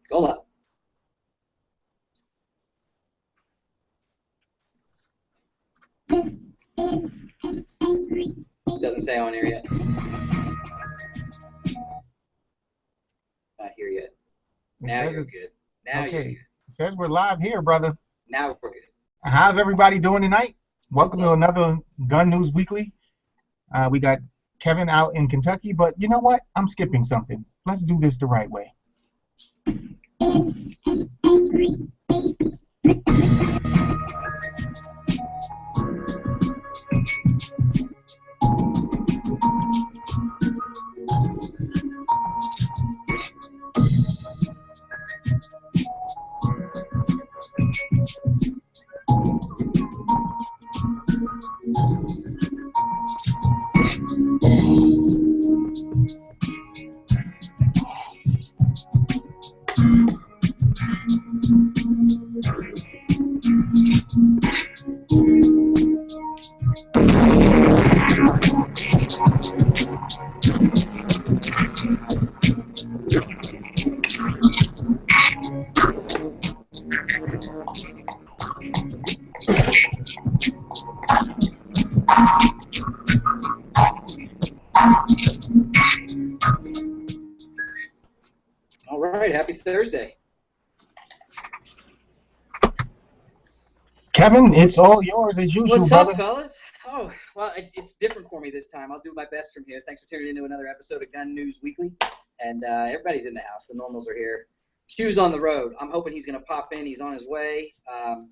Go up. Doesn't say on here yet. Not here yet. Now you're good. Now you're good. It says we're live here, brother. Now we're good. How's everybody doing tonight? Welcome to another Gun News Weekly. We got Kevin out in Kentucky, but you know what? I'm skipping something. Let's do this the right way. All right, happy Thursday. Kevin, it's all yours as usual, What's brother. up, fellas? Oh, well, it's different for me this time. I'll do my best from here. Thanks for tuning into another episode of Gun News Weekly. And everybody's in the house. The normals are here. Q's on the road. I'm hoping he's going to pop in. He's on his way.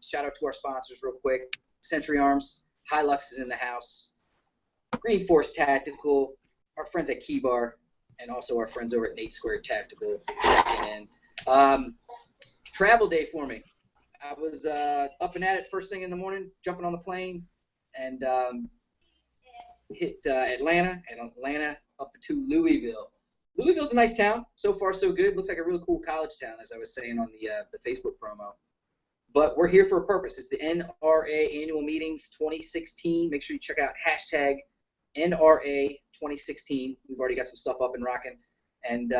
Shout out to our sponsors real quick. Century Arms. Hilux is in the house. Green Force Tactical. Our friends at Key Bar. And also our friends over at Nate Squared Tactical. And travel day for me. I was up and at it first thing in the morning, jumping on the plane, and hit Atlanta, and Atlanta up to Louisville. Louisville's a nice town. So far, so good. Looks like a really cool college town, as I was saying on the Facebook promo. But we're here for a purpose. It's the NRA Annual Meetings 2016. Make sure you check out hashtag NRA 2016. We've already got some stuff up and rocking. And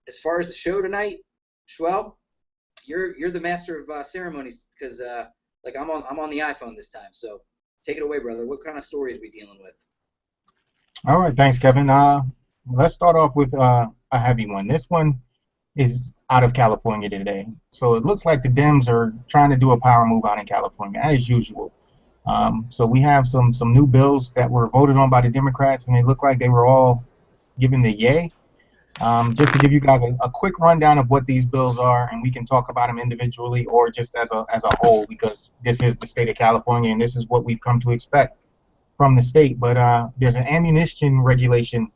as far as the show tonight, Schwell, you're the master of ceremonies because like I'm on the iPhone this time. So take it away, brother. What kind of stories are we dealing with? All right, thanks, Kevin. Let's start off with a heavy one. This one is out of California today. So it looks like the Dems are trying to do a power move out in California, as usual. So we have some new bills that were voted on by the Democrats, and they look like they were all given the yay. Just to give you guys a quick rundown of what these bills are, and we can talk about them individually or just as a whole, because this is the state of California, and this is what we've come to expect from the state. But there's an ammunition regulation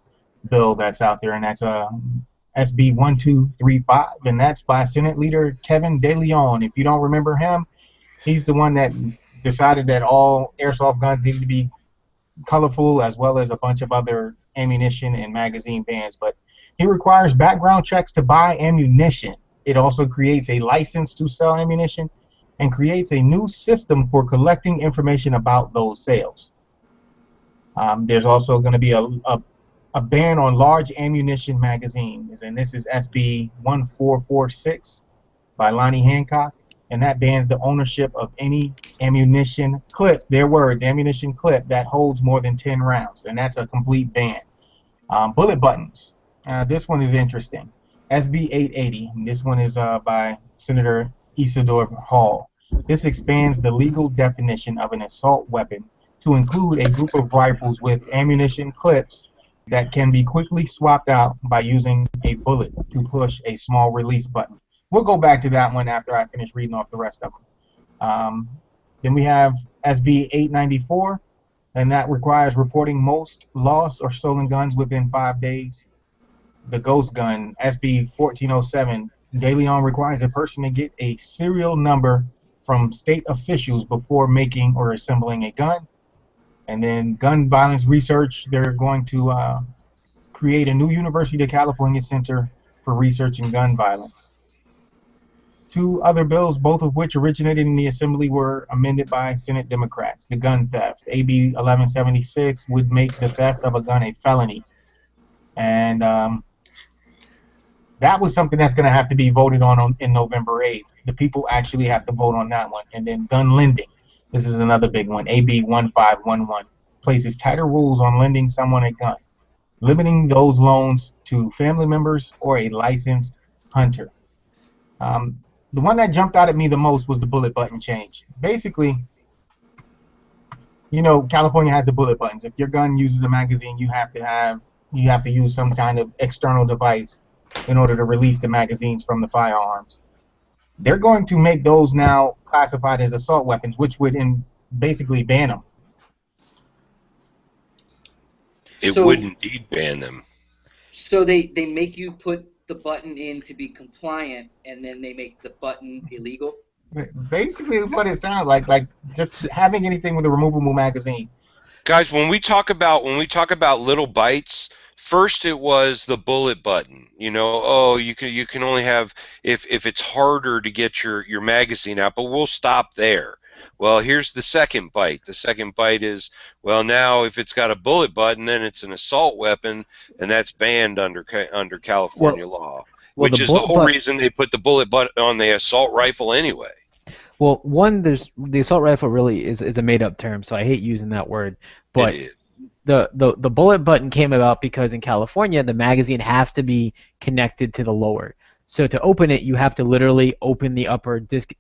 bill that's out there, and that's SB 1235, and that's by Senate Leader Kevin De Leon. If you don't remember him, he's the one that decided that all airsoft guns need to be colorful, as well as a bunch of other ammunition and magazine bans. But he requires background checks to buy ammunition. It also creates a license to sell ammunition and creates a new system for collecting information about those sales. There's also going to be a ban on large ammunition magazines, and this is SB 1446 by Lonnie Hancock, and that bans the ownership of any ammunition clip, their words, ammunition clip that holds more than 10 rounds, and that's a complete ban. Bullet buttons. This one is interesting. SB 880. This one is by Senator Isidore Hall. This expands the legal definition of an assault weapon to include a group of rifles with ammunition clips that can be quickly swapped out by using a bullet to push a small release button. We'll go back to that one after I finish reading off the rest of them. Then we have SB 894, and that requires reporting most lost or stolen guns within 5 days. The ghost gun, SB 1407, De Leon requires a person to get a serial number from state officials before making or assembling a gun. And then gun violence research, they're going to create a new University of California Center for Research in Gun Violence. Two other bills, both of which originated in the Assembly, were amended by Senate Democrats. The gun theft, AB 1176, would make the theft of a gun a felony. And That was something that's going to have to be voted on in November 8th. The people actually have to vote on that one. And then gun lending. This is another big one. AB 1511 places tighter rules on lending someone a gun, limiting those loans to family members or a licensed hunter. The one that jumped out at me the most was the bullet button change. Basically, California has the bullet buttons. If your gun uses a magazine, you have to use some kind of external device in order to release the magazines from the firearms. They're going to make those now classified as assault weapons, which would basically ban them. It would indeed ban them. So they make you put the button in to be compliant, and then they make the button illegal? Basically, what it sounds like just having anything with a removable magazine. Guys, when we talk about little bites, first it was the bullet button. Oh, you can only have if it's harder to get your magazine out, but we'll stop there. Well, here's the second bite. The second bite is, well, now if it's got a bullet button, then it's an assault weapon, and that's banned under California law. Which is the whole reason they put the bullet button on the assault rifle anyway. Well, the assault rifle really is a made-up term, so I hate using that word. But the bullet button came about because in California the magazine has to be connected to the lower. So to open it, you have to literally open the upper disc,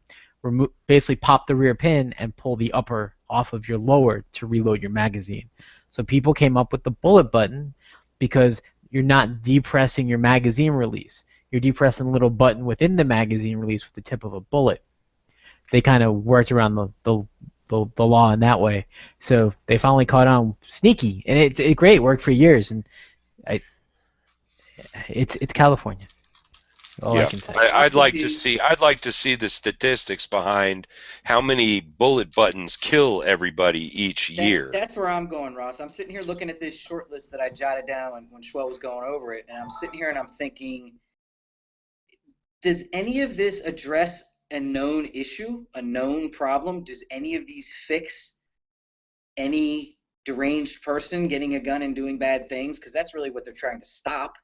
basically pop the rear pin and pull the upper off of your lower to reload your magazine. So people came up with the bullet button because you're not depressing your magazine release. You're depressing the little button within the magazine release with the tip of a bullet. They kind of worked around the law in that way. So they finally caught on sneaky, and it's great. It worked for years, and it's California. All I can say. I'd like to see the statistics behind how many bullet buttons kill everybody each year. That's where I'm going, Ross. I'm sitting here looking at this short list that I jotted down when Schwell was going over it, and I'm sitting here and I'm thinking, does any of this address a known issue, a known problem? Does any of these fix any deranged person getting a gun and doing bad things? Because that's really what they're trying to stop.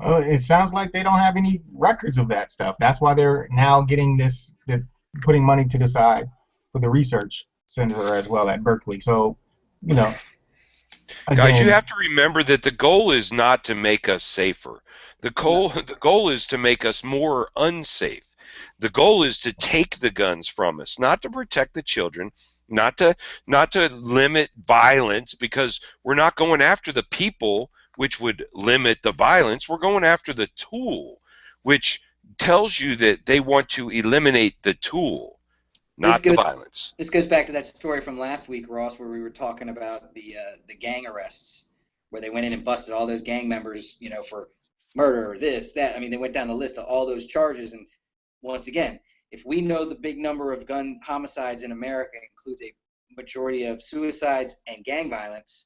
It sounds like they don't have any records of that stuff. That's why they're now getting they're putting money to the side for the research center as well at Berkeley. So, again, guys, you have to remember that the goal is not to make us safer. The goal is to make us more unsafe. The goal is to take the guns from us, not to protect the children, not to limit violence, because we're not going after the people, which would limit the violence. We're going after the tool, which tells you that they want to eliminate the tool, not the violence. This goes back to that story from last week, Ross, where we were talking about the gang arrests, where they went in and busted all those gang members, for murder or this, that. I mean, they went down the list of all those charges. And once again, if we know the big number of gun homicides in America includes a majority of suicides and gang violence,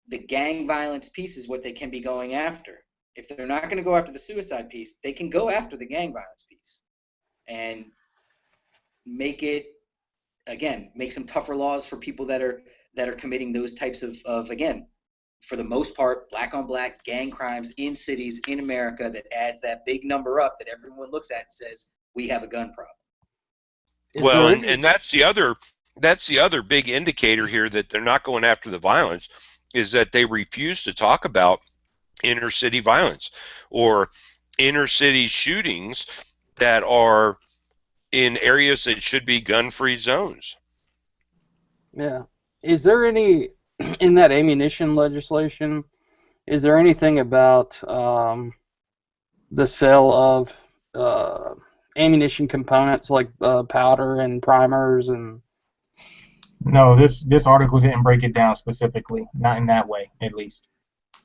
the gang violence piece is what they can be going after. If they're not going to go after the suicide piece, they can go after the gang violence piece and make some tougher laws for people that are committing those types of again, for the most part, black on black gang crimes in cities in America that adds that big number up that everyone looks at and says, we have a gun problem. And that's the other big indicator here that they're not going after the violence, is that they refuse to talk about inner city violence or inner city shootings that are in areas that should be gun-free zones. Yeah. Is there any, in that ammunition legislation, is there anything about the sale of ammunition components like powder and primers and? No, this article didn't break it down specifically, not in that way, at least.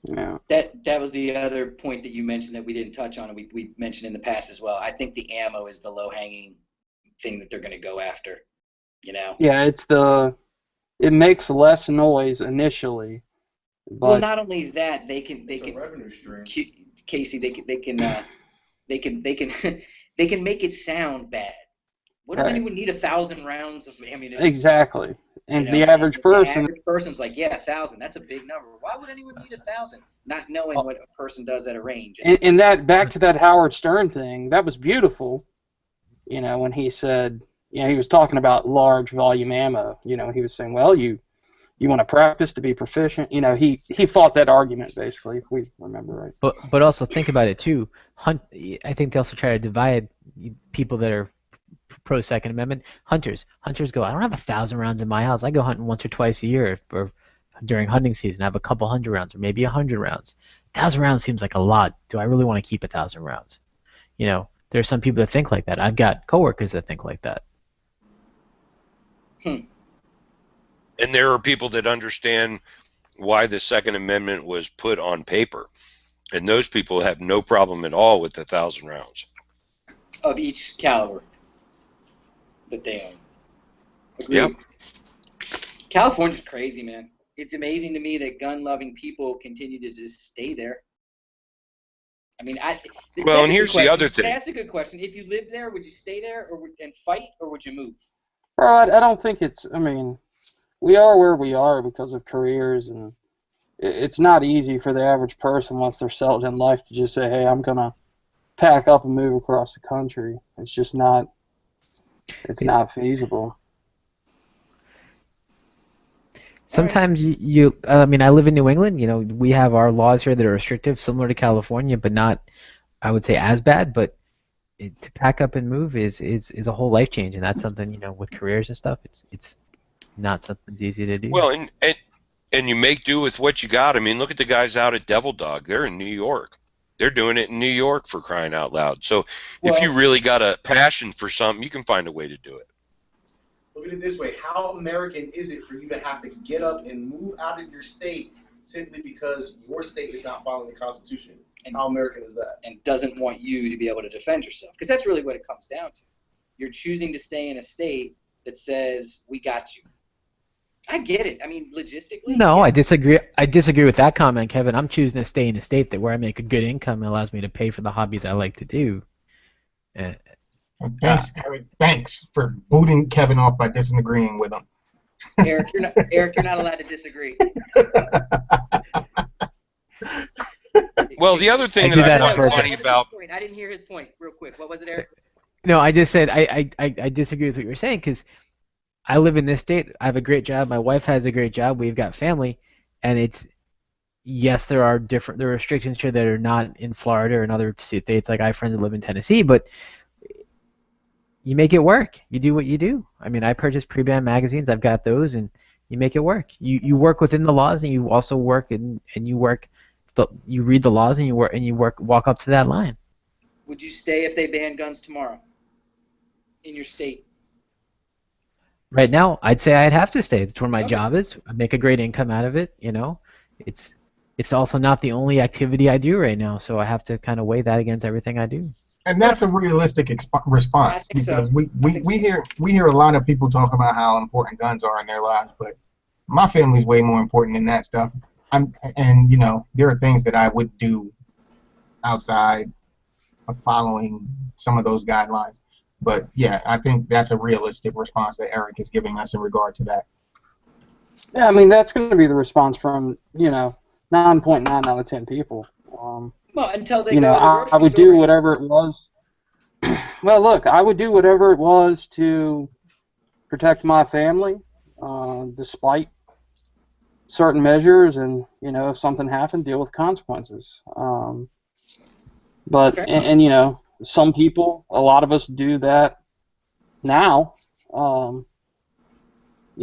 Yeah. That was the other point that you mentioned that we didn't touch on, and we mentioned in the past as well. I think the ammo is the low-hanging thing that they're going to go after. Yeah, it makes less noise initially. But well, not only that, they can a revenue stream. Casey, they can make it sound bad. What does anyone need 1,000 rounds of ammunition? Exactly. And the average person. The average person's like, yeah, 1,000. That's a big number. Why would anyone need 1,000? Not knowing what a person does at a range. And that back to that Howard Stern thing, that was beautiful. You know, when he said, you know, he was talking about large volume ammo. You know, he was saying, well, you want to practice to be proficient. You know, he fought that argument basically, if we remember right. But also think about it too. I think they also try to divide people that are pro Second Amendment. Hunters go, I don't have 1,000 rounds in my house. I go hunting once or twice a year, or during hunting season I have a couple hundred rounds, or maybe 100 rounds. 1,000 rounds seems like a lot. Do I really want to keep 1,000 rounds? You know, there are some people that think like that. I've got coworkers that think like that. And there are people that understand why the Second Amendment was put on paper, and those people have no problem at all with 1,000 rounds of each caliber that they own. Agreed. Yep. California's crazy, man. It's amazing to me that gun-loving people continue to just stay there. I mean, well, and here's the other thing. That's a good question. If you lived there, would you stay there and fight, or would you move? I don't think it's. I mean, we are where we are because of careers, and it's not easy for the average person once they're settled in life to just say, "Hey, I'm gonna pack up and move across the country." It's just not. It's not feasible. Sometimes I mean, I live in New England. You know, we have our laws here that are restrictive, similar to California, but not, I would say, as bad. But to pack up and move is a whole life change, and that's something, you know, with careers and stuff. It's not something that's easy to do. Well, and you make do with what you got. I mean, look at the guys out at Devil Dog. They're in New York. They're doing it in New York, for crying out loud. So if you really got a passion for something, you can find a way to do it. Look at it this way. How American is it for you to have to get up and move out of your state simply because your state is not following the Constitution? And how American is that? And doesn't want you to be able to defend yourself. Because that's really what it comes down to. You're choosing to stay in a state that says, we got you. I get it. I mean, logistically. No, yeah. I disagree. I disagree with that comment, Kevin. I'm choosing to stay in a state where I make a good income and allows me to pay for the hobbies I like to do. Thanks, Eric. Thanks for booting Kevin off by disagreeing with him. Eric, you're not allowed to disagree. Well, the other thing that I find funny about... I didn't hear his point. Real quick. What was it, Eric? No, I just said I disagree with what you're saying, because I live in this state. I have a great job. My wife has a great job. We've got family, and it's, yes, there are restrictions here that are not in Florida or in other states. Like I have friends that live in Tennessee, but you make it work. You do what you do. I mean, I purchase pre-banned magazines. I've got those, and you make it work. You work within the laws, and you also work and you work. You read the laws, and you walk up to that line. Would you stay if they ban guns tomorrow in your state? Right now, I'd say I'd have to stay. It's where my job is. I make a great income out of it. You know, it's also not the only activity I do right now, so I have to kind of weigh that against everything I do. And that's a realistic response, because we hear a lot of people talk about how important guns are in their lives, but my family's way more important than that stuff. And you know, there are things that I would do outside of following some of those guidelines. But yeah, I think that's a realistic response that Eric is giving us in regard to that. Yeah, I mean, that's going to be the response from, you know, 9.9 out of 10 people. Well, until they you know, I would do whatever it was. Well, look, I would do whatever it was to protect my family, despite certain measures, and, you know, if something happened, deal with consequences. But and you know, some people, a lot of us do that now, you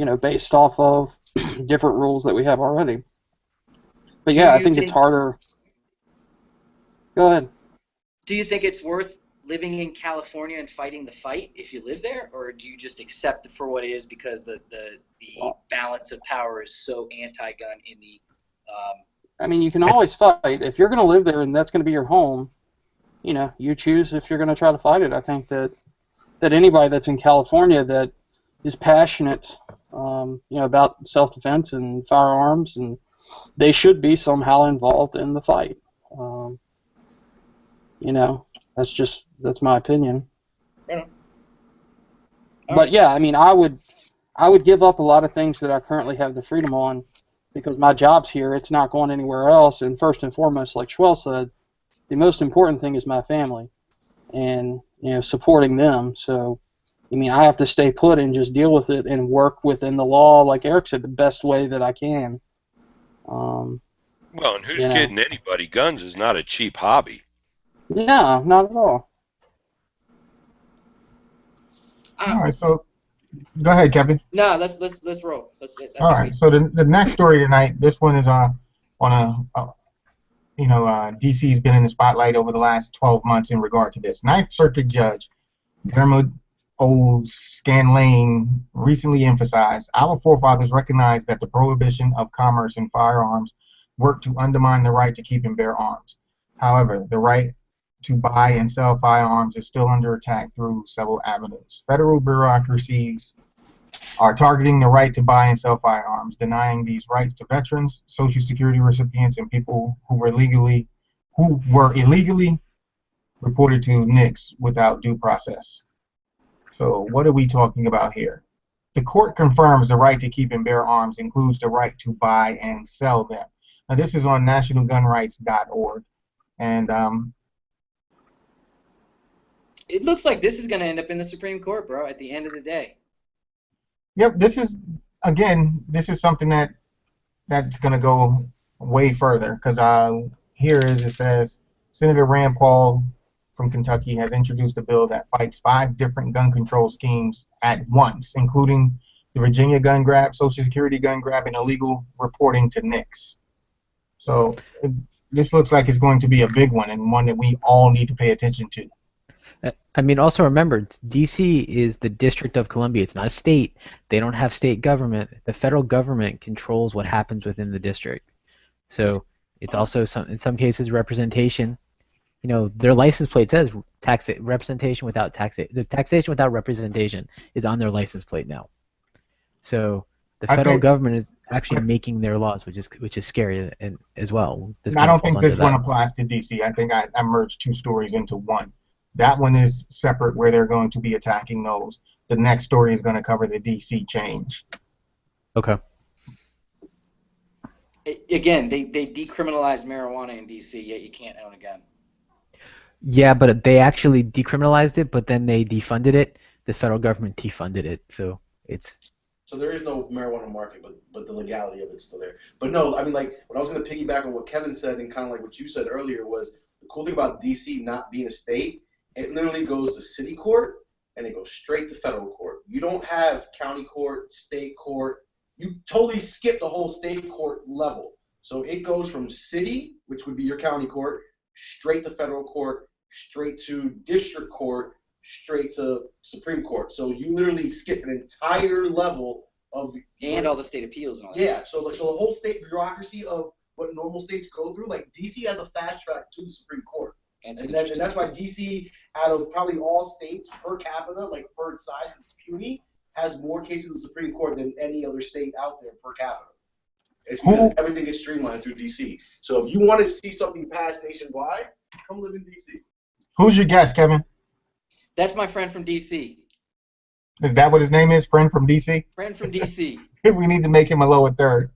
know, based off of different rules that we have already. But yeah, I think it's harder. Go ahead. Do you think it's worth living in California and fighting the fight if you live there, or do you just accept it for what it is because the balance of power is so anti-gun in the? I mean, you can always fight if you're going to live there, and that's going to be your home. You know, you choose if you're going to try to fight it. I think that anybody that's in California that is passionate, you know, about self-defense and firearms, and they should be somehow involved in the fight. You know, that's my opinion. Right on. But yeah, I mean, I would I would give up a lot of things that I currently have the freedom on because my job's here. It's not going anywhere else. And first and foremost, like Schwell said, the most important thing is my family and supporting them. So, I mean, I have to stay put and just deal with it and work within the law, like Eric said, the best way that I can. Well, and who's kidding anybody? Guns is not a cheap hobby. No, not at all. All right, so go ahead, Kevin. No, let's roll. All right, so the next story tonight, this one is on DC's been in the spotlight over the last 12 months in regard to this. Ninth Circuit Judge Dermot O'Scanlane recently emphasized, our forefathers recognized that the prohibition of commerce in firearms worked to undermine the right to keep and bear arms. However, the right to buy and sell firearms is still under attack through several avenues. Federal bureaucracies are targeting the right to buy and sell firearms, denying these rights to veterans, Social Security recipients, and people who were illegally reported to NICS without due process. So what are we talking about here? The court confirms the right to keep and bear arms includes the right to buy and sell them. Now this is on nationalgunrights.org, and it looks like this is going to end up in the Supreme Court, bro, at the end of the day. Yep, this is something that's going to go way further, because it says Senator Rand Paul from Kentucky has introduced a bill that fights 5 different gun control schemes at once, including the Virginia gun grab, Social Security gun grab, and illegal reporting to NICS. So this looks like it's going to be a big one, and one that we all need to pay attention to. I mean, also remember, D.C. is the District of Columbia. It's not a state. They don't have state government. The federal government controls what happens within the district. So it's also, in some cases, representation. Their license plate says representation without taxation. The taxation without representation is on their license plate now. So the federal government is actually making their laws, which is scary as well. I don't think this one applies to D.C. I think I merged 2 stories into one. That one is separate, where they're going to be attacking those. The next story is going to cover the D.C. change. Okay. Again, they decriminalized marijuana in D.C., yet you can't own a gun. Yeah, but they actually decriminalized it, but then they defunded it. The federal government defunded it, so it's... So there is no marijuana market, but the legality of it's still there. But no, I mean, like, what I was going to piggyback on what Kevin said and kind of like what you said earlier was the cool thing about D.C. not being a state, it literally goes to city court and it goes straight to federal court. You don't have county court, state court. You totally skip the whole state court level. So it goes from city, which would be your county court, straight to federal court, straight to district court, straight to Supreme Court. So you literally skip an entire level of... And all the state appeals and all that. Yeah, so the whole state bureaucracy of what normal states go through, like D.C. has a fast track to the Supreme Court. And that's why D.C., out of probably all states per capita, like per size and puny, has more cases in the Supreme Court than any other state out there per capita. It's because everything is streamlined through D.C. So if you want to see something passed nationwide, come live in D.C. Who's your guest, Kevin? That's my friend from D.C. Is that what his name is? Friend from D.C.? Friend from D.C. We need to make him a lower third.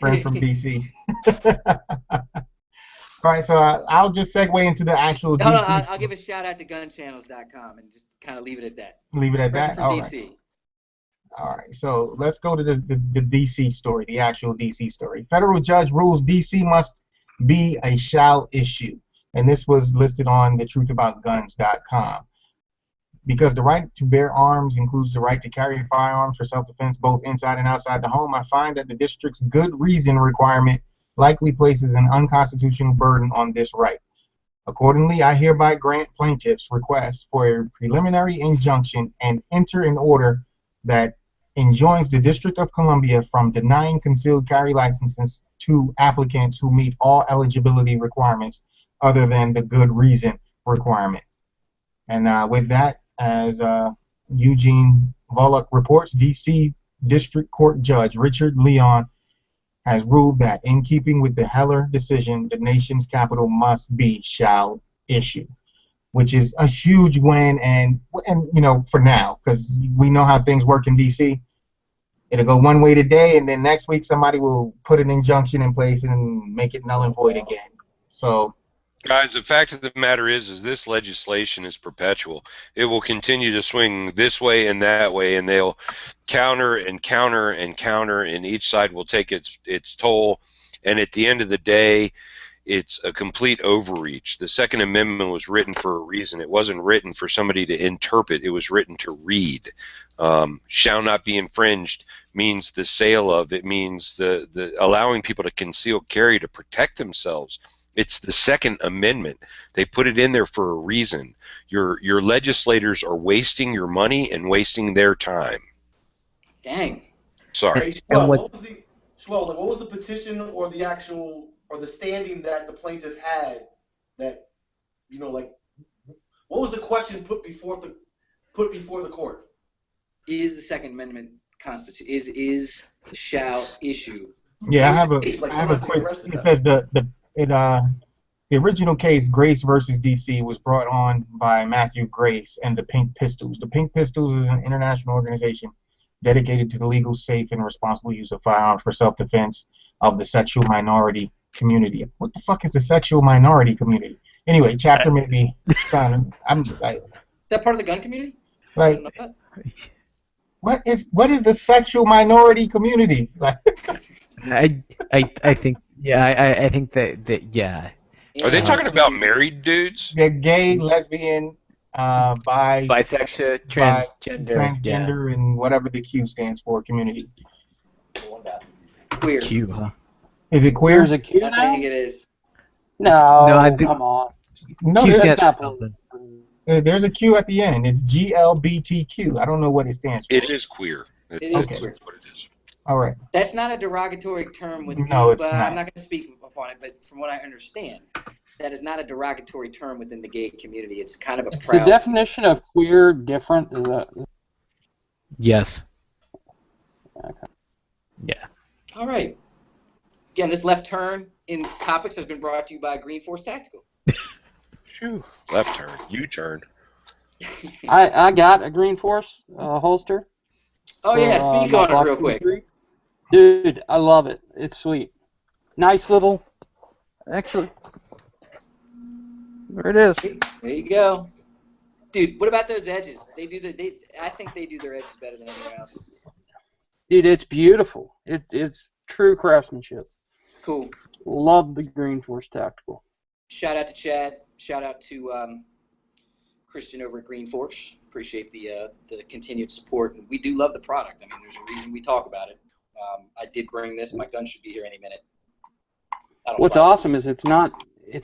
Friend from D.C. All right, so I'll just segue into the actual. No, I'll give a shout out to gunchannels.com and just kind of leave it at that. Leave it at that. From DC. All right, so let's go to the DC story, the actual DC story. Federal judge rules DC must be a shall issue, and this was listed on thetruthaboutguns.com. Because the right to bear arms includes the right to carry firearms for self-defense both inside and outside the home, I find that the district's good reason requirement likely places an unconstitutional burden on this right. Accordingly, I hereby grant plaintiffs' requests for a preliminary injunction and enter an order that enjoins the District of Columbia from denying concealed carry licenses to applicants who meet all eligibility requirements other than the good reason requirement. And with that, as Eugene Volokh reports, D.C. District Court Judge Richard Leon has ruled that in keeping with the Heller decision, the nation's capital must be shall issue, which is a huge win, and for now, because we know how things work in D.C. it'll go one way today, and then next week somebody will put an injunction in place and make it null and void again. So, guys, the fact of the matter is this legislation is perpetual. It will continue to swing this way and that way, and they'll counter and counter and counter, and each side will take its toll. And at the end of the day, it's a complete overreach. The Second Amendment was written for a reason. It wasn't written for somebody to interpret. It was written to read. Shall not be infringed means the sale of. It means the allowing people to conceal carry to protect themselves. It's the Second Amendment. They put it in there for a reason. Your legislators are wasting your money and wasting their time. Dang. Sorry. Hey, what was the petition or the actual or the standing that the plaintiff had that, you know, like, what was the question put before the court? Is the Second Amendment is shall issue? yeah, I have a quick. It says the original case, Grace versus DC, was brought on by Matthew Grace and the Pink Pistols. The Pink Pistols is an international organization dedicated to the legal, safe, and responsible use of firearms for self-defense of the sexual minority community. What the fuck is the sexual minority community? Anyway, chapter may be found. I'm like, Is that part of the gun community? like, I don't know that. what is the sexual minority community? Like, I think I think that yeah. Are they talking about married dudes? they're gay, lesbian, Bisexual, transgender, and whatever the Q stands for, community. Queer. Q, huh? Is it queer? There's a Q I now? think it is. No, I think- come on. No, Q there's, stands not for something. there's a Q at the end. It's GLBTQ. I don't know what it stands for. It is queer. It is Okay. queer. What it is. All right. That's not a derogatory term with No, me, it's but not. I'm not going to speak upon it. But from what I understand, that is not a derogatory term within the gay community. It's kind of a Is the proud. definition of queer different? Is that, Yes. okay. Yeah. All right. Again, this left turn in topics has been brought to you by Green Force Tactical. Phew. Left turn. U-turn. I got a Green Force holster. Oh yeah, for, speak my on it Glock real quick. 23. Dude, I love it. It's sweet. Nice little. Actually, there it is. There you go, dude. What about those edges? I think they do their edges better than anyone else. Dude, it's beautiful. It's true craftsmanship. Cool. Love the Green Force Tactical. Shout out to Chad. Shout out to Christian over at Green Force. Appreciate the continued support. And we do love the product. I mean, there's a reason we talk about it. I did bring this. My gun should be here any minute. What's awesome is it's not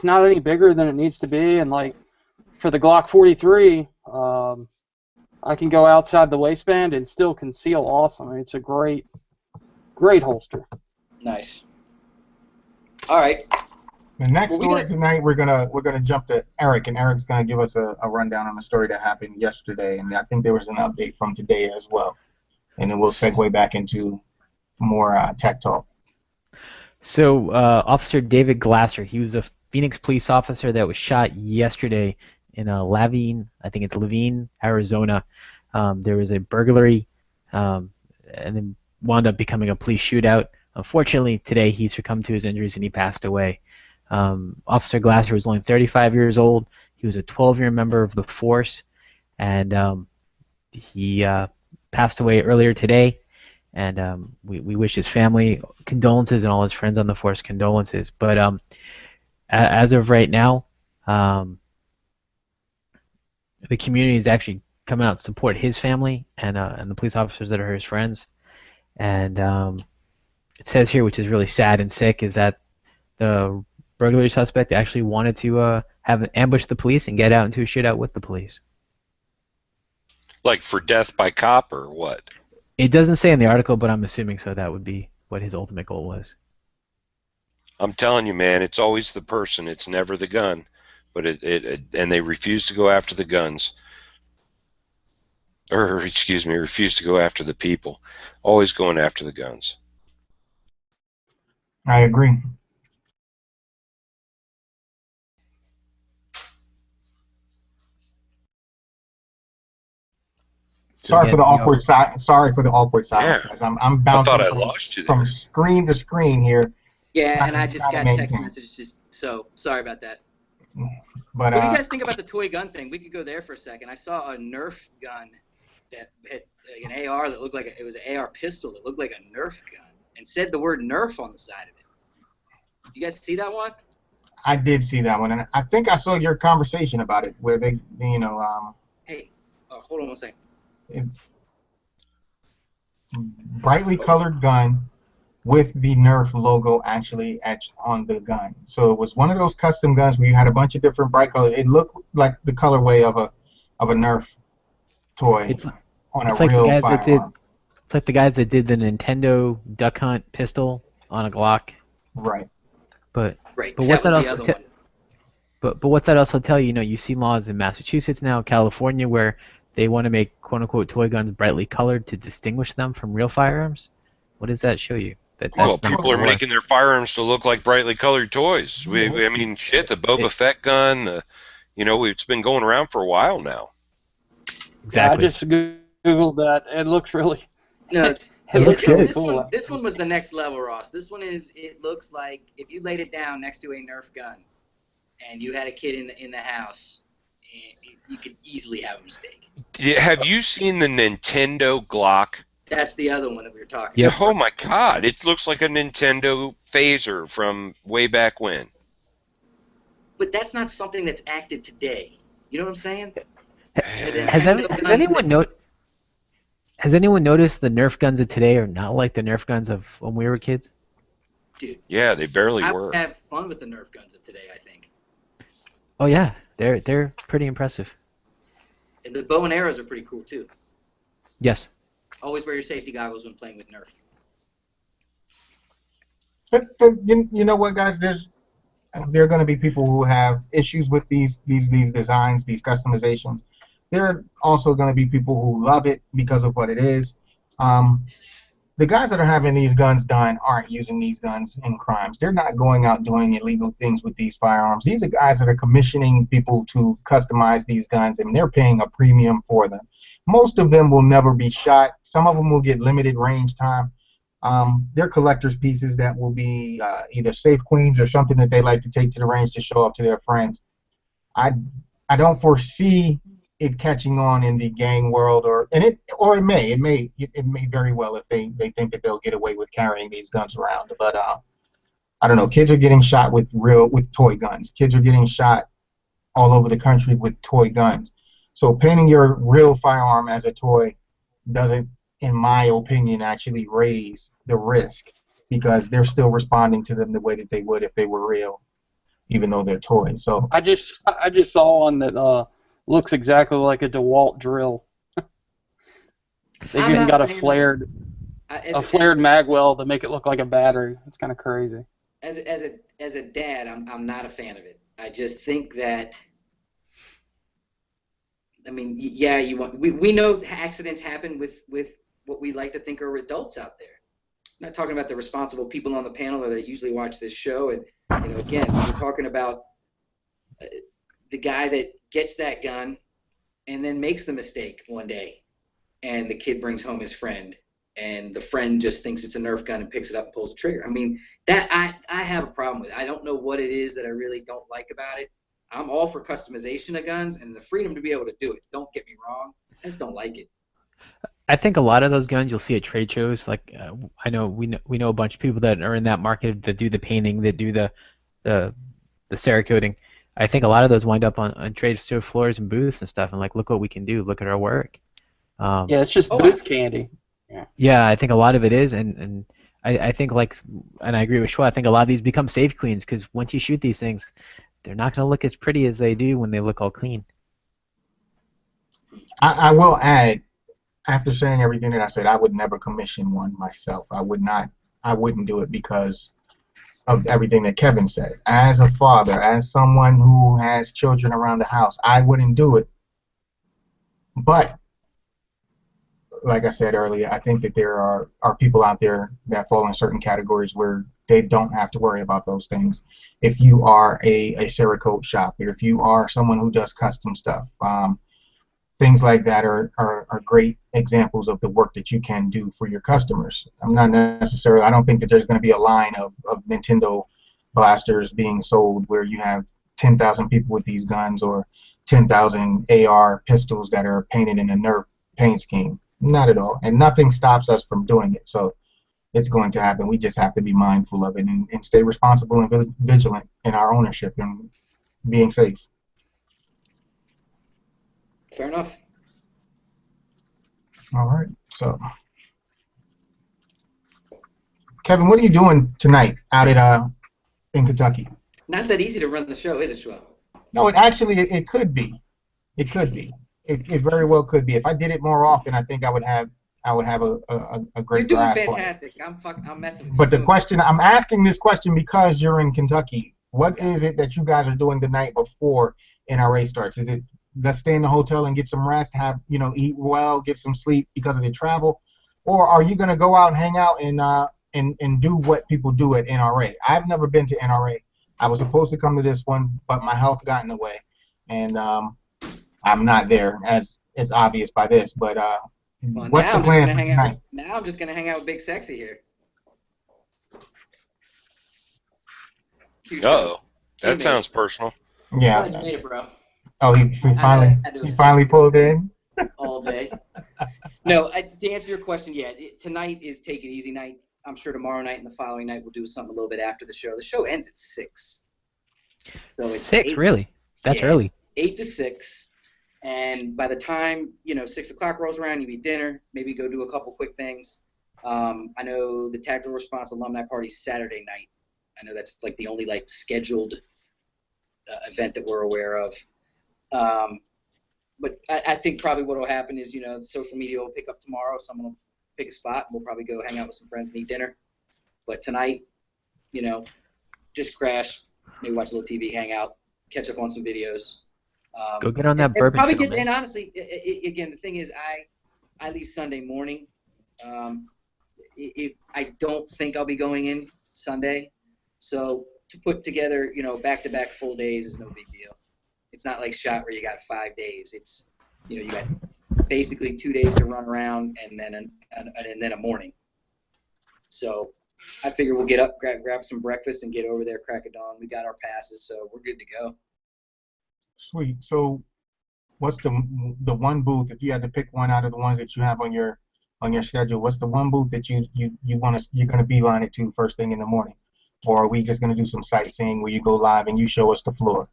any bigger than it needs to be, and like for the Glock 43, I can go outside the waistband and still conceal awesome. It's a great holster. Nice. All right. The next story tonight, we're gonna jump to Eric, and Eric's gonna give us a rundown on the story that happened yesterday, and I think there was an update from today as well, and then we'll segue back into more tech talk. So, Officer David Glasser, he was a Phoenix police officer that was shot yesterday in Laveen, Arizona. There was a burglary, and then wound up becoming a police shootout. Unfortunately, today he succumbed to his injuries and he passed away. Officer Glasser was only 35 years old. He was a 12-year member of the force, and he passed away earlier today. And we wish his family condolences and all his friends on the force condolences. But as of right now, the community is actually coming out to support his family and the police officers that are his friends. And it says here, which is really sad and sick, is that the burglary suspect actually wanted to ambush the police and get out into a shootout with the police. Like for death by cop or what? It doesn't say in the article, but I'm assuming so. That would be what his ultimate goal was. I'm telling you, man, it's always the person. It's never the gun. But and they refuse to go after the guns. Or, excuse me, refuse to go after the people. Always going after the guns. I agree. Sorry for the awkward side. Sorry for the awkward silence, guys. I'm I thought bouncing I lost you there. from screen to screen here. Yeah, and I just got text messages, so sorry about that. But what do you guys think about the toy gun thing? We could go there for a second. I saw a Nerf gun that had an AR that looked like it was an AR pistol that looked like a Nerf gun and said the word Nerf on the side of it. You guys see that one? I did see that one, and I think I saw your conversation about it, where they Hey, hold on one second. Brightly colored gun with the Nerf logo actually etched on the gun. So it was one of those custom guns where you had a bunch of different bright colors. It looked like the colorway of a Nerf toy on a real firearm. It's like the guys that did the Nintendo Duck Hunt pistol on a Glock. Right. But what's that also? But what's that also tell you? You know, you see laws in Massachusetts now, California, where they want to make quote unquote toy guns brightly colored to distinguish them from real firearms. What does that show you? Well, people are making their firearms to look like brightly colored toys. I mean, shit, the Boba Fett gun, it's been going around for a while now. Exactly. Yeah, I just Googled that. It looks really... No, it looks good. This one was the next level, Ross. This one it looks like if you laid it down next to a Nerf gun and you had a kid in the house, you could easily have a mistake. Have you seen the Nintendo Glock? That's the other one that we were talking about. Oh my God! It looks like a Nintendo phaser from way back when. But that's not something that's active today. You know what I'm saying? Has anyone noticed the Nerf guns of today are not like the Nerf guns of when we were kids? Dude. Yeah, they barely I were. would have fun with the Nerf guns of today, I think. Oh yeah, they're pretty impressive. And the bow and arrows are pretty cool too. Yes. Always wear your safety goggles when playing with Nerf. But you know what, guys? There are going to be people who have issues with these designs, these customizations. There are also going to be people who love it because of what it is. The guys that are having these guns done aren't using these guns in crimes. They're not going out doing illegal things with these firearms. These are guys that are commissioning people to customize these guns, and they're paying a premium for them. Most of them will never be shot. Some of them will get limited range time. They're collector's pieces that will be either safe queens or something that they like to take to the range to show up to their friends. I don't foresee it catching on in the gang world, or it may very well if they think that they'll get away with carrying these guns around. But I don't know. Kids are getting shot with toy guns. Kids are getting shot all over the country with toy guns. So painting your real firearm as a toy doesn't, in my opinion, actually raise the risk, because they're still responding to them the way that they would if they were real, even though they're toys. So I just saw one that looks exactly like a DeWalt drill. They've even got a flared mag well to make it look like a battery. It's kind of crazy. As a dad, I'm not a fan of it. I just think that, I mean, yeah, we know accidents happen with what we like to think are adults out there. I'm not talking about the responsible people on the panel that usually watch this show. And again, we're talking about the guy that gets that gun and then makes the mistake one day, and the kid brings home his friend, and the friend just thinks it's a Nerf gun and picks it up and pulls the trigger. I mean, that I have a problem with it. I don't know what it is that I really don't like about it. I'm all for customization of guns and the freedom to be able to do it. Don't get me wrong. I just don't like it. I think a lot of those guns you'll see at trade shows. Like I know we know a bunch of people that are in that market that do the painting, that do the Cerakoting. I think a lot of those wind up on trade show floors and booths and stuff, and like, look what we can do. Look at our work. Yeah, it's just booth candy. Yeah, I think a lot of it is, and I think and I agree with Schwa. I think a lot of these become safe queens, because once you shoot these things, they're not going to look as pretty as they do when they look all clean. I will add, after saying everything that I said, I would never commission one myself. I wouldn't do it because of everything that Kevin said. As a father, as someone who has children around the house, I wouldn't do it. But like I said earlier, I think that there are people out there that fall in certain categories where they don't have to worry about those things. If you are a Cerakote shop, or if you are someone who does custom stuff, things like that are great examples of the work that you can do for your customers. I don't think that there's going to be a line of Nintendo blasters being sold where you have 10,000 people with these guns or 10,000 AR pistols that are painted in a Nerf paint scheme. Not at all. And nothing stops us from doing it. So it's going to happen. We just have to be mindful of it and stay responsible and vigilant in our ownership and being safe. Fair enough. All right. So, Kevin, what are you doing tonight out at in Kentucky? Not that easy to run the show, is it, Schwell? No, it could be. It could be. It very well could be. If I did it more often, I think I would have a great grasp. You're doing fantastic. I'm messing with you. But the question, I'm asking this question because you're in Kentucky. What is it that you guys are doing the night before NRA starts? Is it let's stay in the hotel and get some rest, eat well, get some sleep because of the travel, or are you going to go out and hang out and do what people do at NRA? I've never been to NRA. I was supposed to come to this one, but my health got in the way, and I'm not there, as is obvious by this. But what's the plan for tonight? Now I'm just going to hang out with Big Sexy here. Uh-oh. That sounds personal. Yeah. You made it, bro. Oh, he finally pulled in? All day. No, to answer your question, yeah, tonight is take it easy night. I'm sure tomorrow night and the following night we'll do something a little bit after the show. The show ends at 6. So it's 6, really? That's early. 8 to 6. And by the time, 6 o'clock rolls around, you eat dinner, maybe go do a couple quick things. I know the Tactical Response Alumni Party's Saturday night. I know that's like the only scheduled event that we're aware of. But I think probably what will happen is, the social media will pick up tomorrow. Someone will pick a spot, and we'll probably go hang out with some friends and eat dinner. But tonight, just crash, maybe watch a little TV, hang out, catch up on some videos. Go get on that bourbon. And honestly, again, the thing is, I leave Sunday morning. I don't think I'll be going in Sunday. So to put together, back-to-back full days is no big deal. It's not like SHOT where you got 5 days. It's, you got basically 2 days to run around and then a morning. So I figure we'll get up, grab some breakfast, and get over there, crack of dawn. We got our passes, so we're good to go. Sweet. So what's the one booth, if you had to pick one out of the ones that you have on your schedule, what's the one booth that you're going to beeline it to first thing in the morning? Or are we just going to do some sightseeing where you go live and you show us the floor?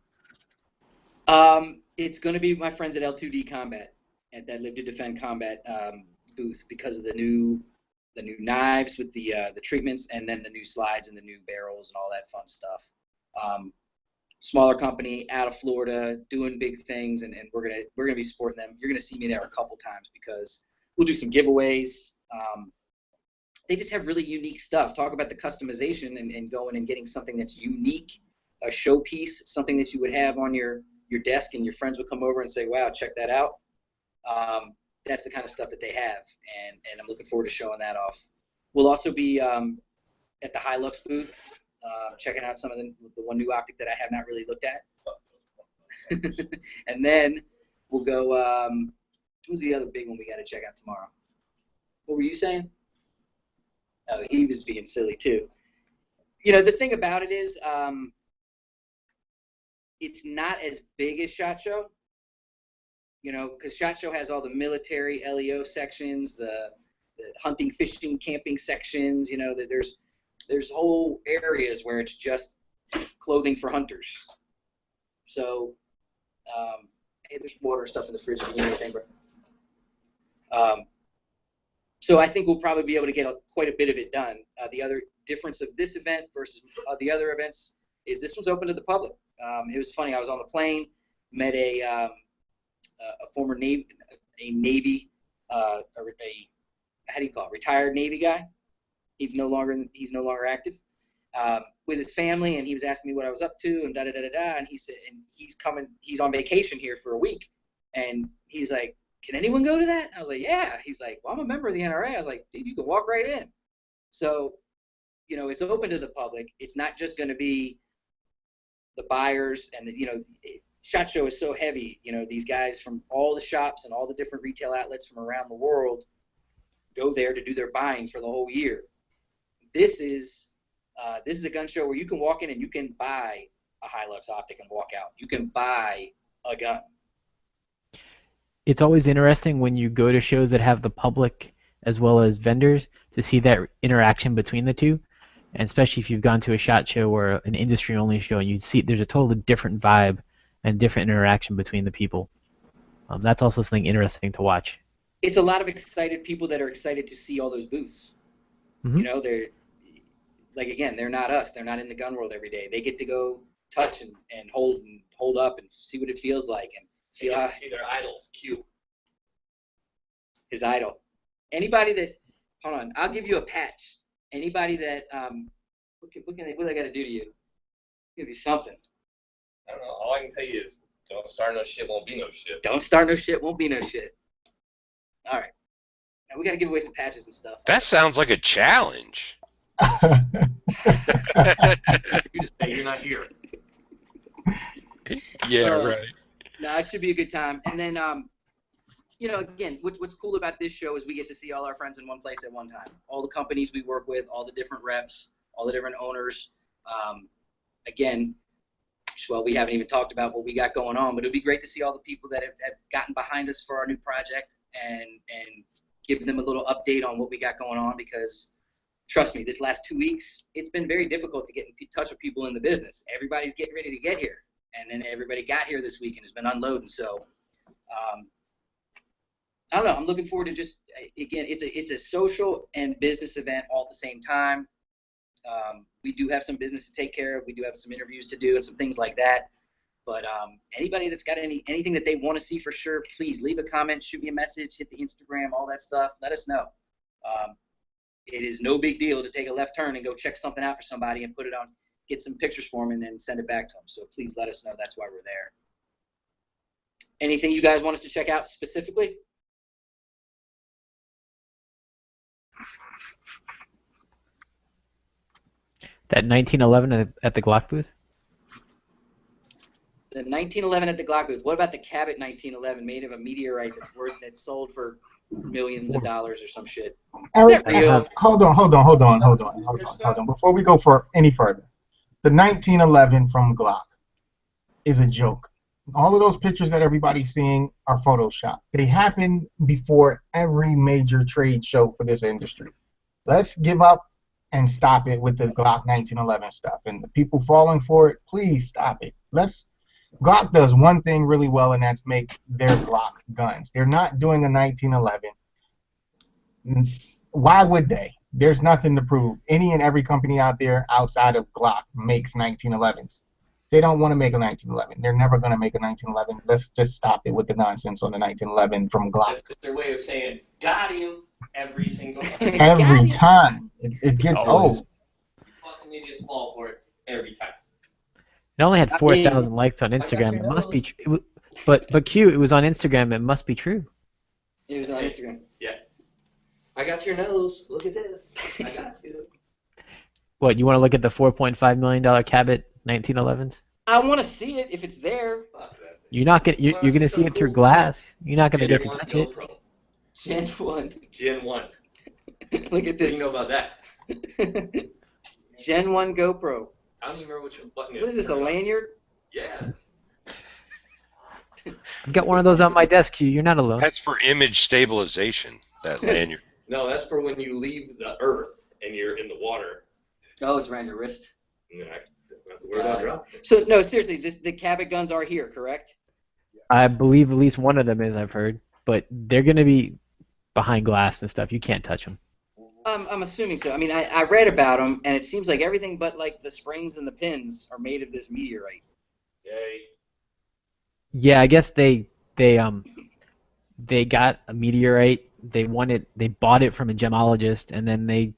It's going to be my friends at L2D Combat, at that Live to Defend Combat booth, because of the new knives with the treatments, and then the new slides and the new barrels and all that fun stuff. Smaller company out of Florida doing big things, and we're gonna be supporting them. You're gonna see me there a couple times because we'll do some giveaways. They just have really unique stuff. Talk about the customization and going and getting something that's unique, a showpiece, something that you would have on your desk, and your friends would come over and say, "Wow, check that out." That's the kind of stuff that they have, and I'm looking forward to showing that off. We'll also be at the Hilux booth, checking out some of the one new optic that I have not really looked at. And then we'll go, who's the other big one we got to check out tomorrow? What were you saying? Oh, he was being silly too. The thing about it is, it's not as big as SHOT Show. Because SHOT Show has all the military LEO sections, the hunting, fishing, camping sections. There's whole areas where it's just clothing for hunters. So, hey, there's water and stuff in the fridge if you need anything, bro. So I think we'll probably be able to get quite a bit of it done. The other difference of this event versus the other events is this one's open to the public. It was funny. I was on the plane, met a former Navy, how do you call it? Retired Navy guy. He's no longer active, with his family, and he was asking me what I was up to, and and he said, and he's on vacation here for a week, and he's like, "Can anyone go to that?" I was like, "Yeah." He's like, "Well, I'm a member of the NRA." I was like, "Dude, you can walk right in." So, it's open to the public. It's not just going to be the buyers and SHOT Show is so heavy. You know, these guys from all the shops and all the different retail outlets from around the world go there to do their buying for the whole year. This is a gun show where you can walk in and you can buy a Hilux optic and walk out. You can buy a gun. It's always interesting when you go to shows that have the public as well as vendors to see that interaction between the two, and especially if you've gone to a SHOT Show or an industry-only show and you see there's a totally different vibe and different interaction between the people. That's also something interesting to watch. It's a lot of excited people that are excited to see all those booths. Mm-hmm. You know, they're like, again, they're not us. They're not in the gun world every day. They get to go touch and hold up and see what it feels like and feel how see their idols. Q. His idol. Anybody that, hold on, I'll give you a patch. Anybody that, what do I got to do to you? Give you something. I don't know. All I can tell you is don't start no shit, won't be no shit. Don't start no shit, won't be no shit. All right. Now we got to give away some patches and stuff. That sounds like a challenge. You just say you're not here. Yeah, right. No, it should be a good time. And then, you know, again, what's cool about this show is we get to see all our friends in one place at one time. All the companies we work with, all the different reps, all the different owners. Again, well, we haven't even talked about what we got going on, but it would be great to see all the people that have gotten behind us for our new project and give them a little update on what we got going on, because trust me, this last 2 weeks, it's been very difficult to get in touch with people in the business. Everybody's getting ready to get here, and then everybody got here this week and has been unloading. So, I don't know. I'm looking forward to just, again, it's a social and business event all at the same time. We do have some business to take care of. We do have some interviews to do and some things like that. But anybody that's got anything that they want to see for sure, please leave a comment, shoot me a message, hit the Instagram, all that stuff. Let us know. It is no big deal to take a left turn and go check something out for somebody and put it on, get some pictures for them, and then send it back to them. So please let us know. That's why we're there. Anything you guys want us to check out specifically? That 1911 at the Glock booth? The 1911 at the Glock booth. What about the Cabot 1911 made of a meteorite that's sold for millions of dollars or some shit? Is that real? Hold on. Before we go for any further, the 1911 from Glock is a joke. All of those pictures that everybody's seeing are Photoshop. They happen before every major trade show for this industry. Let's give up and stop it with the Glock 1911 stuff. And the people falling for it, please stop it. Glock does one thing really well, and that's make their Glock guns. They're not doing a 1911. Why would they? There's nothing to prove. Any and every company out there outside of Glock makes 1911s. They don't want to make a 1911. They're never going to make a 1911. Let's just stop it with the nonsense on the 1911 from Glock. That's just their way of saying, got him every single time. Every time. It gets old. Fucking idiots fall for it every time. It only had 4,000 likes on Instagram. It must be but Q, it was on Instagram. It must be true. It was on Instagram. Yeah. I got your nose. Look at this. I got you. What, you want to look at the $4.5 million Cabot 1911s? I want to see it if it's there. You're not gonna. You're gonna see it through glass. You're not gonna get to touch it. Gen 1. Gen 1. Look at this. What do you know about that? Gen 1 GoPro. I don't even remember what your button is. What is this, a lanyard? Yeah. I've got one of those on my desk, Q. You're not alone. That's for image stabilization, that lanyard. No, that's for when you leave the earth and you're in the water. Oh, it's around your wrist. No, I don't have to worry about dropping. So, no, seriously, the Cabot guns are here, correct? I believe at least one of them is, I've heard. But they're going to be behind glass and stuff. You can't touch them. I'm assuming so. I mean, I read about them, and it seems like everything but, like, the springs and the pins are made of this meteorite. Yay. Yeah, I guess they got a meteorite. They bought it from a gemologist, and then they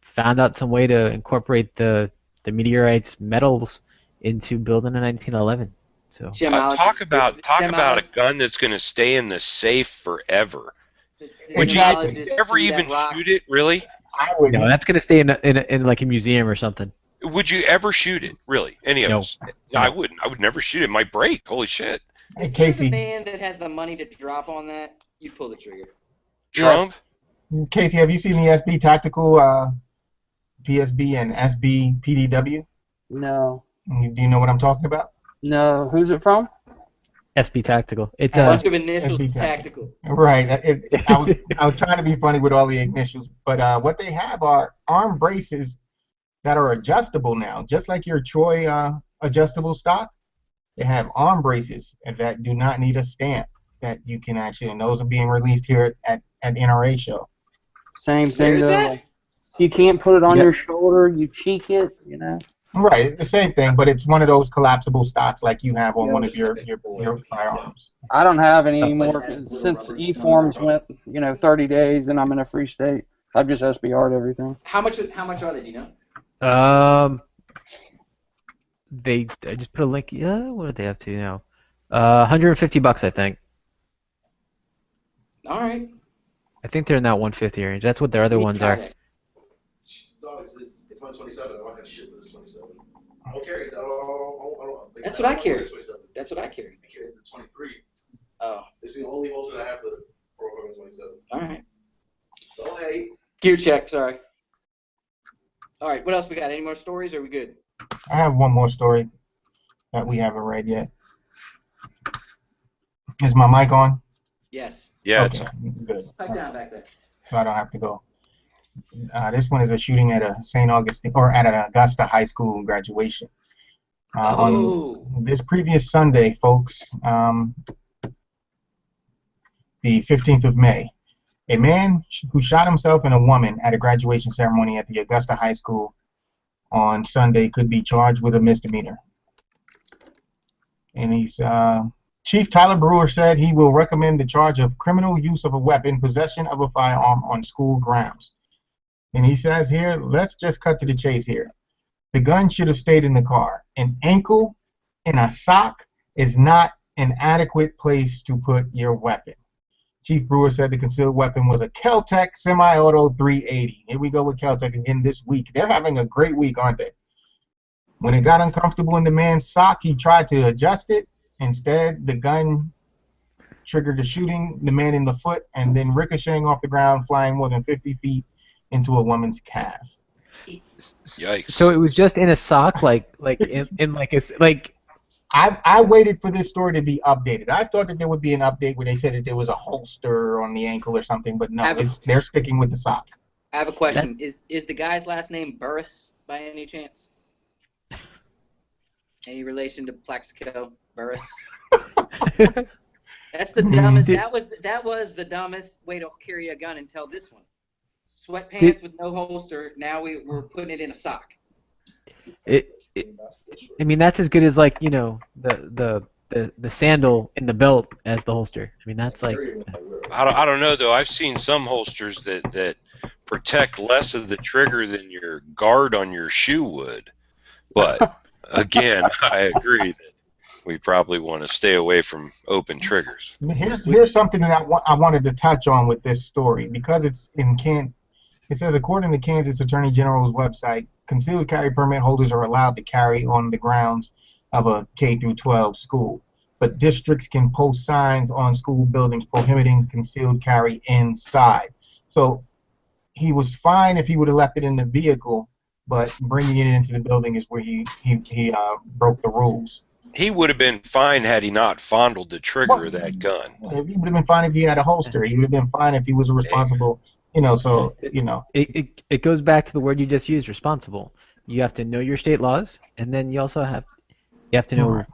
found out some way to incorporate the meteorite's metals into building a 1911. So talk about a gun that's going to stay in the safe forever. Would you ever even shoot it? Really? I would. No, that's going to stay in like a museum or something. Would you ever shoot it? Really? Any of No. us? No, I wouldn't. I would never shoot it. It might break. Holy shit. Hey, If you're the Casey. man that has the money to drop on that, you'd pull the trigger. Trump? Casey, have you seen the SB Tactical PSB and SB PDW? No. Do you know what I'm talking about? No. Who's it from? SB Tactical. It's A a bunch of initials, SB tactical. Right. I was trying to be funny with all the initials, but what they have are arm braces that are adjustable now, just like your Troy adjustable stock. They have arm braces that do not need a stamp that you can actually, and those are being released here at NRA show. Same thing Where's though. that? Like, you can't put it on Yep. your shoulder. You cheek it. You know. Right, the same thing, but it's one of those collapsible stocks like you have on Yeah, one of your firearms. I don't have any anymore since E-forms went, 30 days, and I'm in a free state. I've just SBR'd everything. How much are they? Do you know? I just put a link. Yeah, what did they have to now? $150, I think. All right. I think they're in that 150 range. That's what their other ones are. No, it's my 27. I don't have shit for this 27. I'll carry it. I don't. That's what I carry. 27. That's what I carry. I carry the 23. Oh. This is the only holster I have for the 27. All right. Oh, hey. Gear check. Sorry. All right. What else we got? Any more stories? Or are we good? I have one more story that we haven't read yet. Is my mic on? Yes. Yeah. Okay, good. Pipe down back there. So I don't have to go. This one is a shooting at a St. Augustine or at an Augusta High School graduation. On this previous Sunday, folks, the 15th of May, a man who shot himself and a woman at a graduation ceremony at the Augusta High School on Sunday could be charged with a misdemeanor. And he's Chief Tyler Brewer said he will recommend the charge of criminal use of a weapon, possession of a firearm on school grounds. And he says here, let's just cut to the chase here. The gun should have stayed in the car. An ankle in a sock is not an adequate place to put your weapon. Chief Brewer said the concealed weapon was a Kel-Tec semi-auto 380. Here we go with Kel-Tec again this week. They're having a great week, aren't they? When it got uncomfortable in the man's sock, he tried to adjust it. Instead, the gun triggered the shooting the man in the foot and then ricocheting off the ground, flying more than 50 feet into a woman's calf. Yikes. So it was just in a sock, like it's like. I waited for this story to be updated. I thought that there would be an update where they said that there was a holster on the ankle or something, but no, they're sticking with the sock. I have a question. Is the guy's last name Burris by any chance? Any relation to Plaxico Burris? That's the dumbest. That was the dumbest way to carry a gun until this one. Sweatpants with no holster. Now we're putting it in a sock. I mean, that's as good as like the sandal in the belt as the holster. I mean, that's like. I don't know though. I've seen some holsters that protect less of the trigger than your guard on your shoe would. But again, I agree that we probably want to stay away from open triggers. Here's something that I wanted to touch on with this story because it's in It says, according to Kansas Attorney General's website, concealed carry permit holders are allowed to carry on the grounds of a K-12 school, but districts can post signs on school buildings prohibiting concealed carry inside. So he was fine if he would have left it in the vehicle, but bringing it into the building is where he broke the rules. He would have been fine had he not fondled the trigger of that gun. He would have been fine if he had a holster. He would have been fine if he was a responsible. It goes back to the word you just used, responsible. You have to know your state laws, and then you also have to know,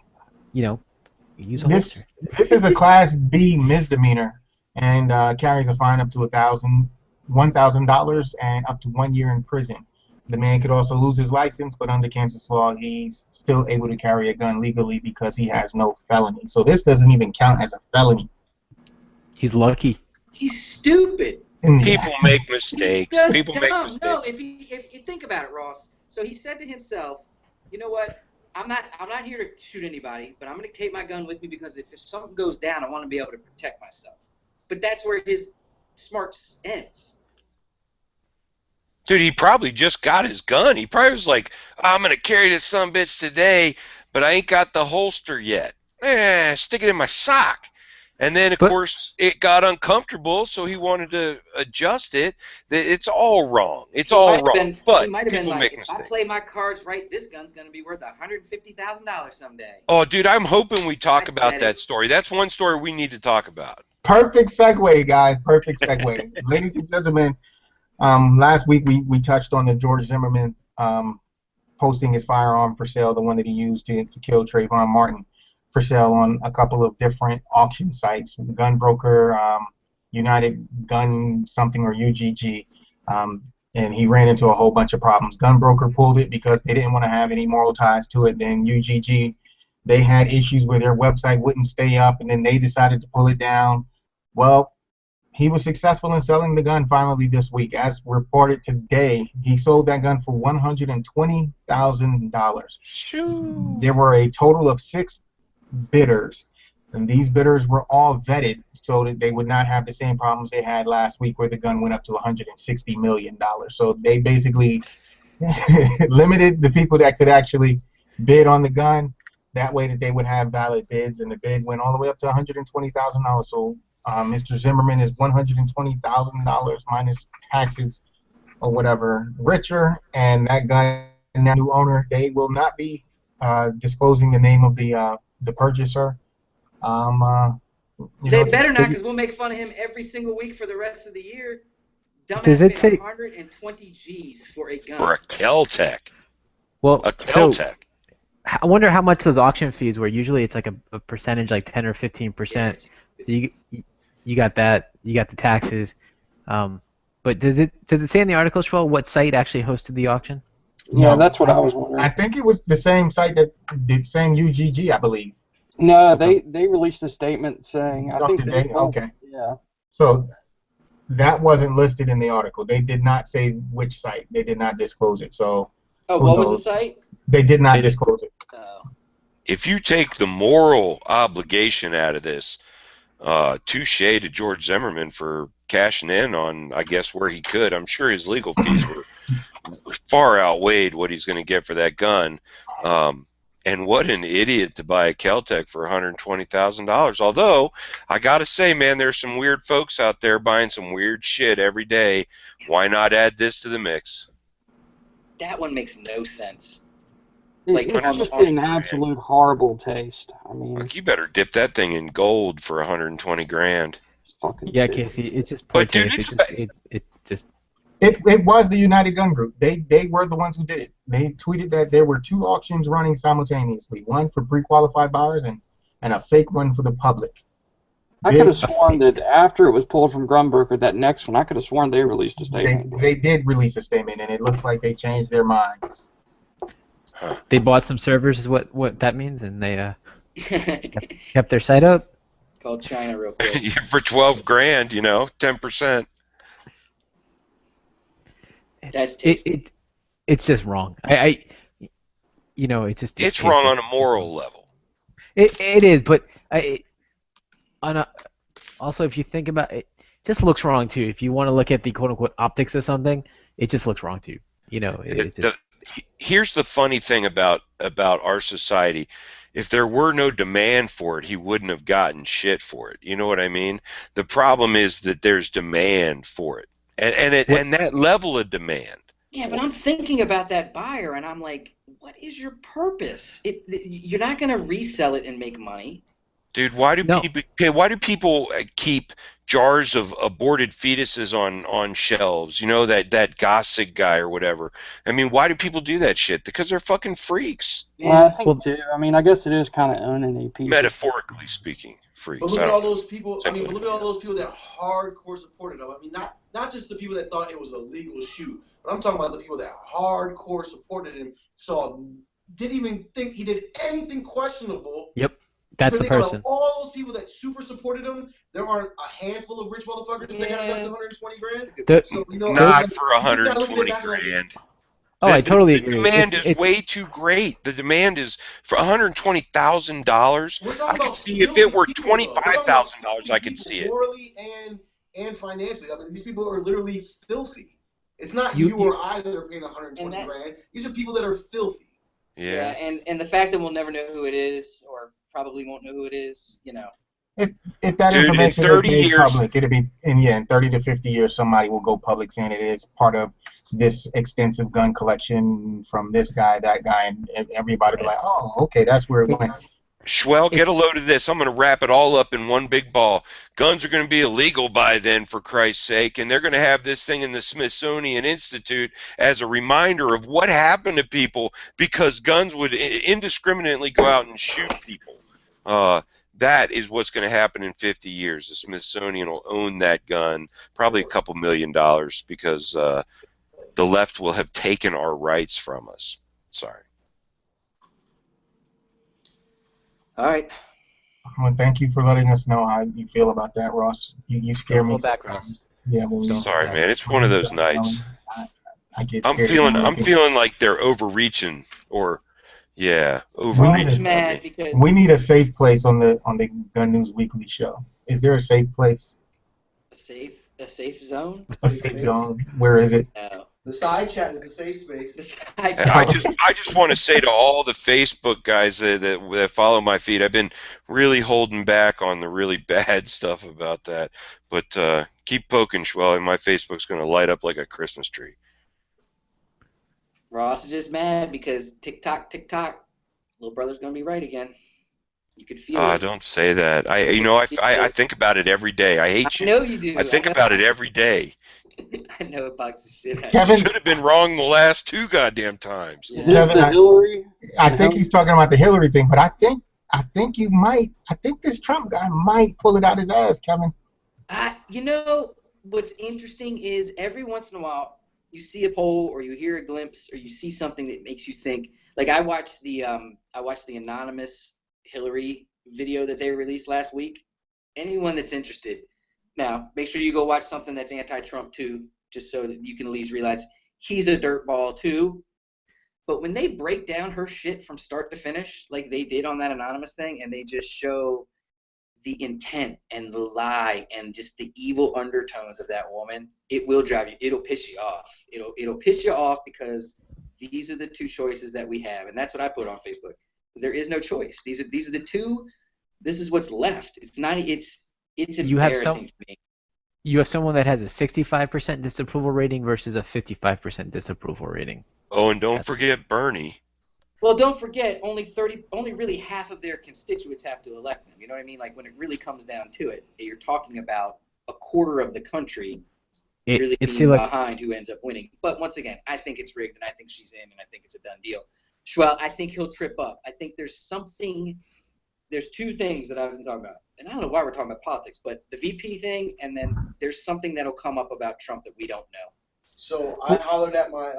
use a holster. This is a Class B misdemeanor, and carries a fine up to $1,000 and up to 1 year in prison. The man could also lose his license, but under Kansas law, he's still able to carry a gun legally because he has no felony. So this doesn't even count as a felony. He's lucky. He's stupid. People make mistakes. People make mistakes. No, if you think about it, Ross. So he said to himself, "You know what? I'm not here to shoot anybody, but I'm going to take my gun with me because if something goes down, I want to be able to protect myself." But that's where his smarts ends. Dude, he probably just got his gun. He probably was like, I'm going to carry this sumbitch today, but I ain't got the holster yet. Stick it in my sock. And then, of course, it got uncomfortable, so he wanted to adjust it. It's all wrong. It's all wrong. But he might have been like, if I mistake. play my cards right, this gun's going to be worth $150,000 someday. Oh, dude, I'm hoping we talk about that story. That's one story we need to talk about. Perfect segue, guys. Perfect segue. Ladies and gentlemen, last week we touched on the George Zimmerman posting his firearm for sale, the one that he used to kill Trayvon Martin, for sale on a couple of different auction sites, Gunbroker, United Gun something, or UGG, and he ran into a whole bunch of problems. Gunbroker pulled it because they didn't want to have any moral ties to it. Then UGG, they had issues where their website wouldn't stay up, and then they decided to pull it down. Well, he was successful in selling the gun finally this week. As reported today, he sold that gun for $120,000. There were a total of 6 bidders, and these bidders were all vetted so that they would not have the same problems they had last week where the gun went up to $160 million. So they basically limited the people that could actually bid on the gun. That way that they would have valid bids, and the bid went all the way up to $120,000. So Mr. Zimmerman is $120,000 minus taxes or whatever richer, and that gun, that new owner, they will not be disclosing the name of the purchaser. They better not, because we'll make fun of him every single week for the rest of the year. Dumbass Does it say 120 G's for a gun? For a Kel-Tec. Well, a Kel-Tec. So I wonder how much those auction fees were. Usually it's like a percentage, like 10 or 15%. So you got that, you got the taxes. But does it say in the article, Schwell, what site actually hosted the auction? Yeah, No, that's what I was wondering. I think it was the same site that the same UGG, I believe. No, they released a statement saying, I think they okay. Yeah. So that wasn't listed in the article. They did not say which site. They did not disclose it. So what was the site? They did not disclose it. If you take the moral obligation out of this, touche to George Zimmerman for cashing in on, I guess, where he could. I'm sure his legal fees were far outweighed what he's going to get for that gun. And what an idiot to buy a Kel-Tec for $120,000. Although, I got to say, man, there's some weird folks out there buying some weird shit every day. Why not add this to the mix? That one makes no sense. It's just an absolute horrible taste. I mean, like, you better dip that thing in gold for 120 grand. Yeah, Casey, it's just poor taste. It was the United Gun Group. They were the ones who did it. They tweeted that there were 2 auctions running simultaneously, one for pre-qualified buyers and a fake one for the public. I could have sworn that after it was pulled from Grumberger, that next one, I could have sworn they released a statement. They did release a statement, and it looks like they changed their minds. Huh. They bought some servers, is what that means, and they kept their site up. Called China real quick. For 12 grand, 10%. It's just wrong. It's wrong on a moral level. It is, but also if you think about it, just looks wrong too. If you want to look at the quote unquote optics of something, it just looks wrong too. Here's the funny thing about our society. If there were no demand for it, he wouldn't have gotten shit for it. You know what I mean? The problem is that there's demand for it. And that level of demand. Yeah, but I'm thinking about that buyer, and I'm like, what is your purpose? You're not going to resell it and make money. Dude, why do people keep jars of aborted fetuses on shelves? That Gossett guy or whatever. I mean, why do people do that shit? Because they're fucking freaks. Well, I think too. I mean, I guess it is kind of owning a piece. Metaphorically speaking, freaks. But look at all those people. I mean, but look at all those people that hardcore supported him. I mean, not just the people that thought it was a legal shoot, but I'm talking about the people that hardcore supported him. Didn't even think he did anything questionable. Yep. That's the person. Out of all those people that super supported him, there aren't a handful of rich motherfuckers that got it up to 120 grand. Not for 120 grand. I totally agree. The demand is way too great. The demand is for $120,000. I could see if it were $25,000, I could see it. Morally and financially. I mean, these people are literally filthy. It's not you or I that are paying 120 grand. These are people that are filthy. Yeah, and the fact that we'll never know who it is, or probably won't know who it is, you know. If that information is made public, it'll be in 30 to 50 years, somebody will go public saying it is part of this extensive gun collection from this guy, that guy, and everybody will be like, oh, okay, that's where it went. Schwell, get a load of this. I'm going to wrap it all up in one big ball. Guns are going to be illegal by then, for Christ's sake, and they're going to have this thing in the Smithsonian Institute as a reminder of what happened to people because guns would indiscriminately go out and shoot people. That is what's going to happen in 50 years. The Smithsonian will own that gun, probably a couple $1 million, because the left will have taken our rights from us. Sorry. All right. Well, thank you for letting us know how you feel about that, Ross. You scare me. Back, Ross. Yeah. Sorry, man. It's one of those nights. I get I'm feeling like they're overreaching, or overreaching. Mad because we need a safe place on the Gun News Weekly show. Is there a safe place? A safe zone. A safe zone. Where is it? No. The side chat is a safe space. The side chat. I just want to say to all the Facebook guys that follow my feed, I've been really holding back on the really bad stuff about that. But keep poking, Schwell, and my Facebook's going to light up like a Christmas tree. Ross is just mad because TikTok, little brother's going to be right again. You could feel it. Don't say that. I think about it every day. I hate you. I know you do. I think about it every day. I know it bugs the shit out of Kevin should have been wrong the last 2 goddamn times. Is this the Hillary? I think he's talking about the Hillary thing, but I think you might. I think this Trump guy might pull it out his ass, Kevin. You know what's interesting is every once in a while you see a poll or you hear a glimpse or you see something that makes you think. Like I watched the anonymous Hillary video that they released last week. Anyone that's interested. Now, make sure you go watch something that's anti-Trump too, just so that you can at least realize he's a dirtball too. But when they break down her shit from start to finish, like they did on that anonymous thing, and they just show the intent and the lie and just the evil undertones of that woman, it will drive you. It'll piss you off. It'll piss you off because these are the 2 choices that we have, and that's what I put on Facebook. There is no choice. These are the 2. This is what's left. It's not. It's embarrassing to me. You have someone that has a 65% disapproval rating versus a 55% disapproval rating. Oh, and don't forget Bernie. Well, don't forget, only really half of their constituents have to elect them. You know what I mean? Like when it really comes down to it, you're talking about a quarter of the country really being behind who ends up winning. But once again, I think it's rigged, and I think she's in, and I think it's a done deal. Schwell, I think he'll trip up. I think there's 2 things that I've been talking about. And I don't know why we're talking about politics, but the VP thing, and then there's something that'll come up about Trump that we don't know. So I hollered at my,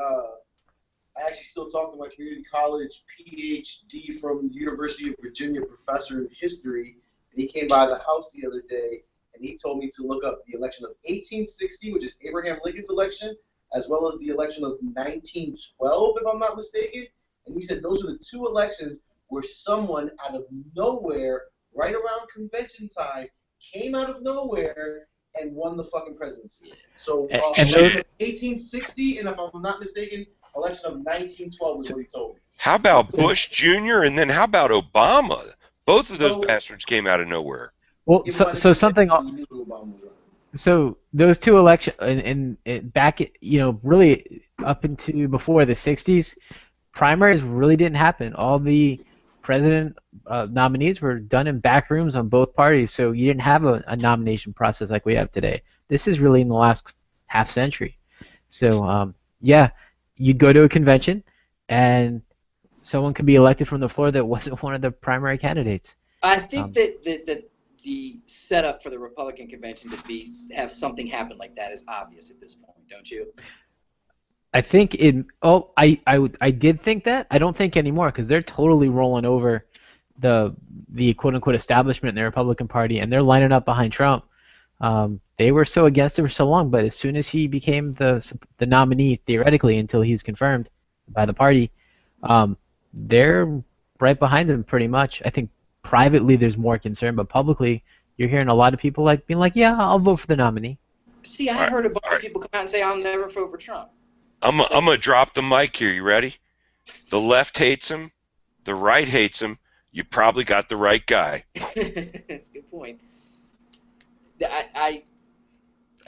I actually still talk to my community college PhD from the University of Virginia professor in history, and he came by the house the other day, and he told me to look up the election of 1860, which is Abraham Lincoln's election, as well as the election of 1912, if I'm not mistaken. And he said those are the 2 elections where someone out of nowhere, right around convention time, came out of nowhere and won the fucking presidency. So, 1860, and if I'm not mistaken, election of 1912 is what he told me. How about Bush Jr. and then how about Obama? Both of those bastards came out of nowhere. Well, so something. So those 2 elections, and back, really up into before the 60s, primaries really didn't happen. All the president nominees were done in back rooms on both parties, so you didn't have a nomination process like we have today. This is really in the last half century. So, you'd go to a convention, and someone could be elected from the floor that wasn't one of the primary candidates. I think that the setup for the Republican convention to have something happen like that is obvious at this point, don't you? I think I did think that. I don't think anymore because they're totally rolling over the quote unquote establishment in the Republican Party, and they're lining up behind Trump. They were so against him for so long, but as soon as he became the nominee theoretically until he's confirmed by the party, they're right behind him pretty much. I think privately there's more concern, but publicly you're hearing a lot of people being like, yeah, I'll vote for the nominee. See, I heard a bunch of people come out and say I'll never vote for Trump. I'm gonna drop the mic here. You ready? The left hates him. The right hates him. You probably got the right guy. That's a good point.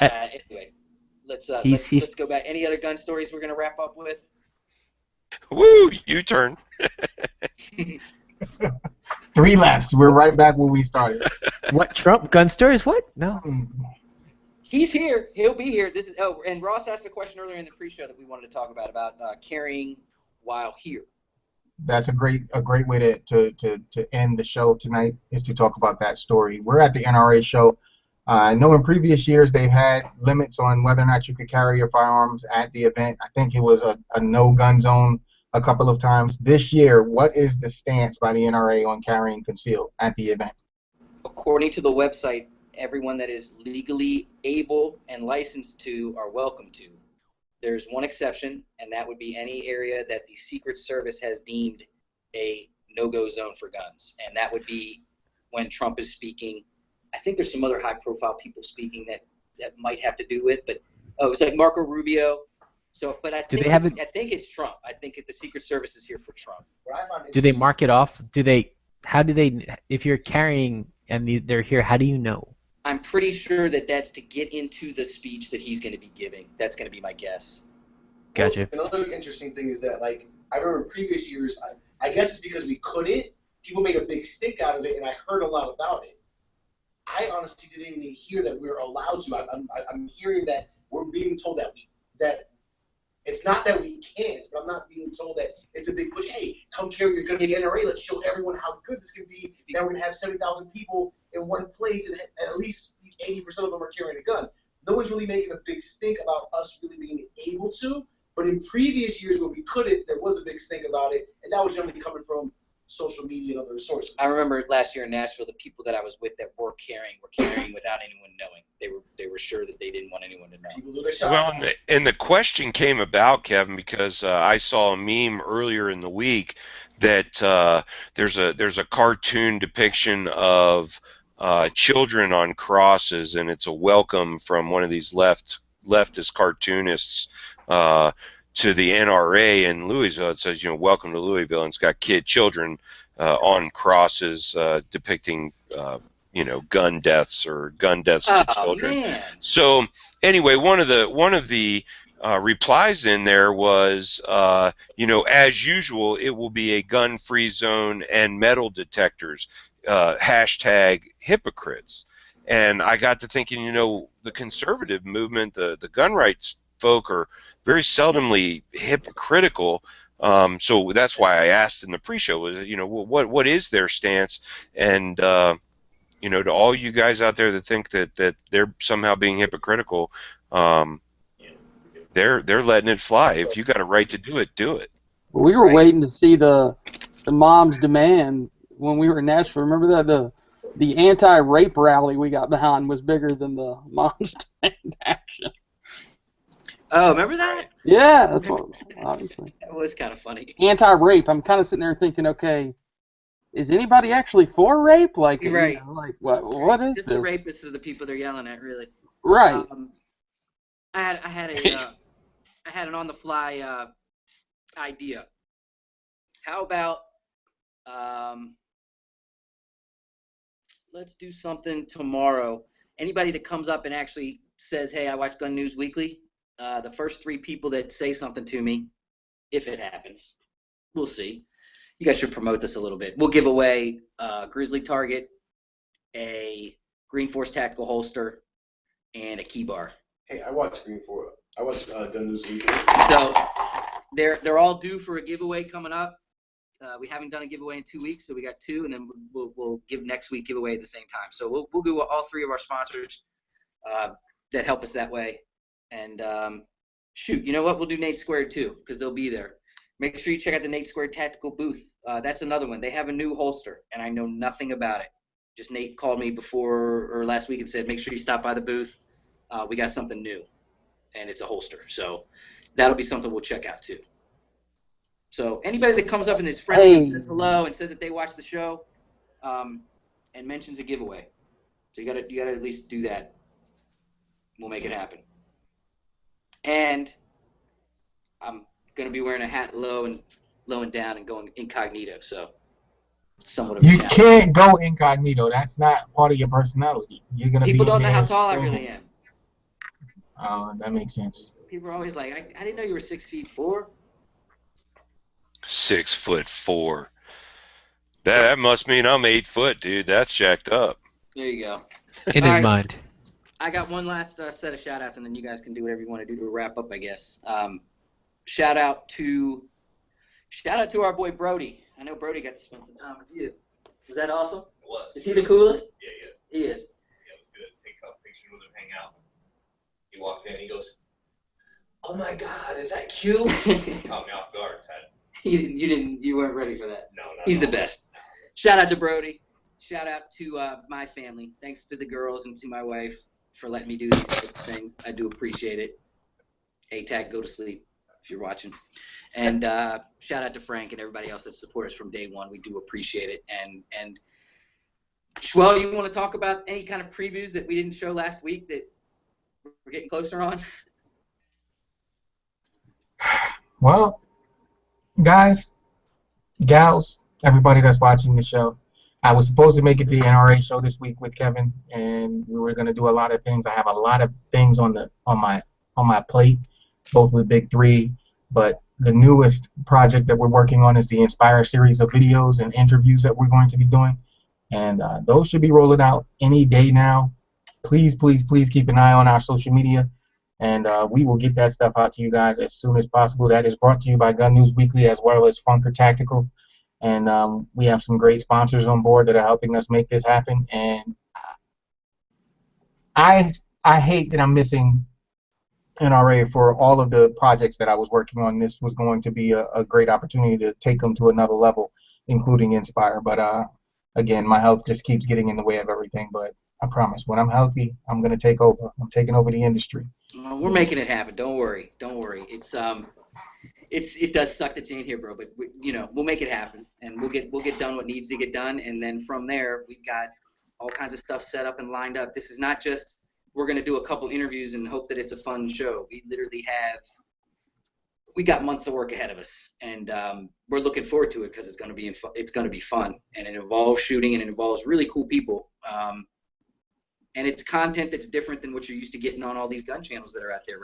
Anyway, let's go back. Any other gun stories we're gonna wrap up with? Woo! U-turn. 3 lefts. We're right back where we started. What, Trump gun stories? What? No. He's here. He'll be here. This is and Ross asked a question earlier in the pre-show that we wanted to talk about carrying while here. That's a great way to end the show tonight, is to talk about that story. We're at the NRA show. I know in previous years they've had limits on whether or not you could carry your firearms at the event. I think it was a no-gun zone a couple of times. This year, what is the stance by the NRA on carrying concealed at the event? According to the website, everyone that is legally able and licensed to are welcome to. There's one exception, and that would be any area that the Secret Service has deemed a no-go zone for guns. And that would be when Trump is speaking. I think there's some other high-profile people speaking that might have to do with, but it's like Marco Rubio. So, but I think it's Trump. I think the Secret Service is here for Trump. Do they mark it off? How do they? If you're carrying and they're here, how do you know? I'm pretty sure that's to get into the speech that he's going to be giving. That's going to be my guess. Gotcha. Well, another interesting thing is that, like, I remember in previous years, I guess it's because we couldn't, people made a big stink out of it, and I heard a lot about it. I honestly didn't even hear that we were allowed to. I'm hearing that we're being told that it's not that we can't, but I'm not being told that it's a big push. Hey, come carry your gun to the NRA. Let's show everyone how good this can be. Now we're going to have 70,000 people in one place, and at least 80% of them are carrying a gun. No one's really making a big stink about us really being able to, but in previous years when we couldn't, there was a big stink about it, and that was generally coming from social media and other sources. I remember last year in Nashville, the people that I was with that were carrying without anyone knowing. They were sure that they didn't want anyone to know. People do their shot. Well, and the question came about, Kevin, because I saw a meme earlier in the week that there's a cartoon depiction of children on crosses, and it's a welcome from one of these leftist cartoonists to the NRA in Louisville. It says, welcome to Louisville, and it's got children on crosses depicting, gun deaths to children. Man. So anyway, one of the replies in there was, as usual, it will be a gun-free zone and metal detectors, hashtag hypocrites. And I got to thinking, the conservative movement, the gun rights folk are very seldomly hypocritical. So that's why I asked in the pre-show, was, what is their stance? And, to all you guys out there that think that they're somehow being hypocritical, they're letting it fly. If you got a right to do it, do it. We were waiting to see the mom's demand when we were in Nashville. Remember that the anti-rape rally we got behind was bigger than the mom's demand action. Oh, remember that? Yeah, that's what, obviously. That was kind of funny. Anti-rape. I'm kind of sitting there thinking, okay, is anybody actually for rape? Like, right. What is just this? the rapists are the people they're yelling at, really. Right. I had an on-the-fly idea. How about let's do something tomorrow. Anybody that comes up and actually says, "Hey, I watch Gun News Weekly," the first 3 people that say something to me, if it happens, we'll see. You guys should promote this a little bit. We'll give away a Grizzly Target, a Green Force Tactical Holster, and a key bar. Hey, I watch Gun News Weekly. So they're all due for a giveaway coming up. We haven't done a giveaway in 2 weeks, so we got 2, and then we'll give next week giveaway at the same time. So we'll do all 3 of our sponsors that help us that way. And shoot, you know what? We'll do Nate Squared too, because they'll be there. Make sure you check out the Nate Squared Tactical booth. That's another one. They have a new holster, and I know nothing about it. Just Nate called me before or last week and said, make sure you stop by the booth. We got something new, and it's a holster. So that'll be something we'll check out too. So anybody that comes up and is friendly and says hello and says that they watch the show, and mentions a giveaway. So you gotta at least do that. We'll make it happen. And I'm gonna be wearing a hat low and down and going incognito. So somewhat of a You challenge. can't go incognito. That's not part of your personality. You're gonna People be don't know how there tall I screaming. really am. That makes sense. People are always like, I didn't know you were 6'4". 6'4". That must mean I'm 8 foot, dude. That's jacked up. There you go. In All his right. mind. I got one last set of shout outs, and then you guys can do whatever you want to do to wrap up, I guess. Shout out to our boy Brody. I know Brody got to spend some time with you. Was that awesome? It was. Is he the coolest? Yeah, He is. Yeah, it was good. Take a couple pictures with him, hang out. He walked in, he goes, "Oh my God, is that Q?" Caught me off guard, Ted. You weren't ready for that. No. He's the best. Shout out to Brody. Shout out to my family. Thanks to the girls and to my wife for letting me do these types of things. I do appreciate it. A-Tag, go to sleep if you're watching. And shout out to Frank and everybody else that supported us from day one. We do appreciate it. And Schwell, you want to talk about any kind of previews that we didn't show last week that we're getting closer on? Well, guys, gals, everybody that's watching the show, I was supposed to make it to the NRA show this week with Kevin, and we were going to do a lot of things. I have a lot of things on my plate, both with Big Three, but the newest project that we're working on is the Inspire series of videos and interviews that we're going to be doing, and those should be rolling out any day now. Please keep an eye on our social media, and we will get that stuff out to you guys as soon as possible. That is brought to you by Gun News Weekly as well as Funker Tactical. And we have some great sponsors on board that are helping us make this happen. And I hate that I'm missing NRA for all of the projects that I was working on. This was going to be a great opportunity to take them to another level, including Inspire. But again, my health just keeps getting in the way of everything. But I promise, when I'm healthy, I'm going to take over. I'm taking over the industry. Well, we're making it happen. Don't worry. It does suck that you ain't here, bro, but we'll make it happen, and we'll get done what needs to get done, and then from there we've got all kinds of stuff set up and lined up. This is not just we're gonna do a couple interviews and hope that it's a fun show. We got months of work ahead of us, and we're looking forward to it because it's gonna be fun, and it involves shooting and it involves really cool people, and it's content that's different than what you're used to getting on all these gun channels that are out there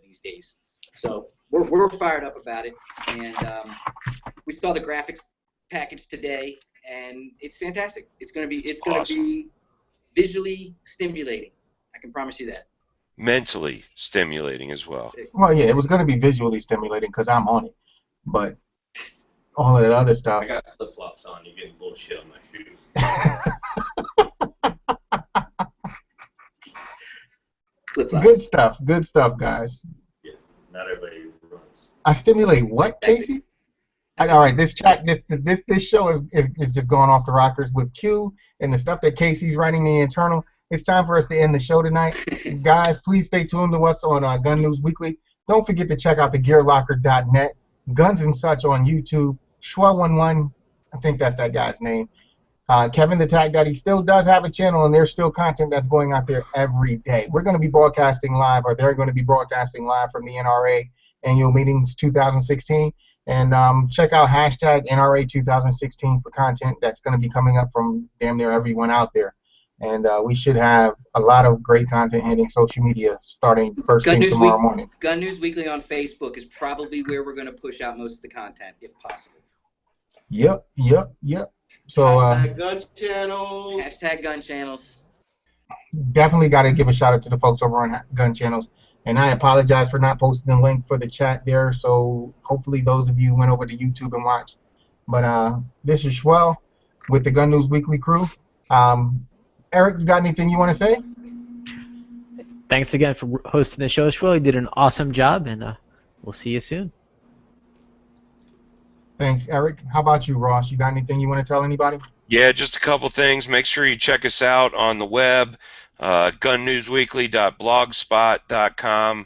these days. So we're fired up about it, and we saw the graphics package today, and it's fantastic. It's gonna be visually stimulating. I can promise you that. Mentally stimulating as well. Well, yeah, it was going to be visually stimulating because I'm on it, but all of that other stuff. I got flip flops on. You're getting bullshit on my shoes. Flip-flops. Good stuff, guys. Not everybody runs. I stimulate what, Casey? All right, this show is just going off the rockers with Q and the stuff that Casey's writing the internal. It's time for us to end the show tonight. Guys, please stay tuned to us on Gun News Weekly. Don't forget to check out the gearlocker.net, Guns and Such on YouTube, Schwa11, I think that's that guy's name. Kevin the Tag Daddy still does have a channel, and there's still content that's going out there every day. We're going to be broadcasting live, or they're going to be broadcasting live from the NRA Annual Meetings 2016. And check out hashtag NRA 2016 for content that's going to be coming up from damn near everyone out there. And we should have a lot of great content hitting social media starting first thing tomorrow morning. Gun News Weekly on Facebook is probably where we're going to push out most of the content, if possible. Yep. So hashtag gun channels. Hashtag gun channels. Definitely got to give a shout out to the folks over on Gun Channels. And I apologize for not posting the link for the chat there. So hopefully those of you went over to YouTube and watched. But this is Schwell with the Gun News Weekly crew. Eric, you got anything you want to say? Thanks again for hosting the show, Schwell. You did an awesome job, and we'll see you soon. Thanks, Eric. How about you, Ross? You got anything you want to tell anybody? Yeah, just a couple things. Make sure you check us out on the web, gunnewsweekly.blogspot.com,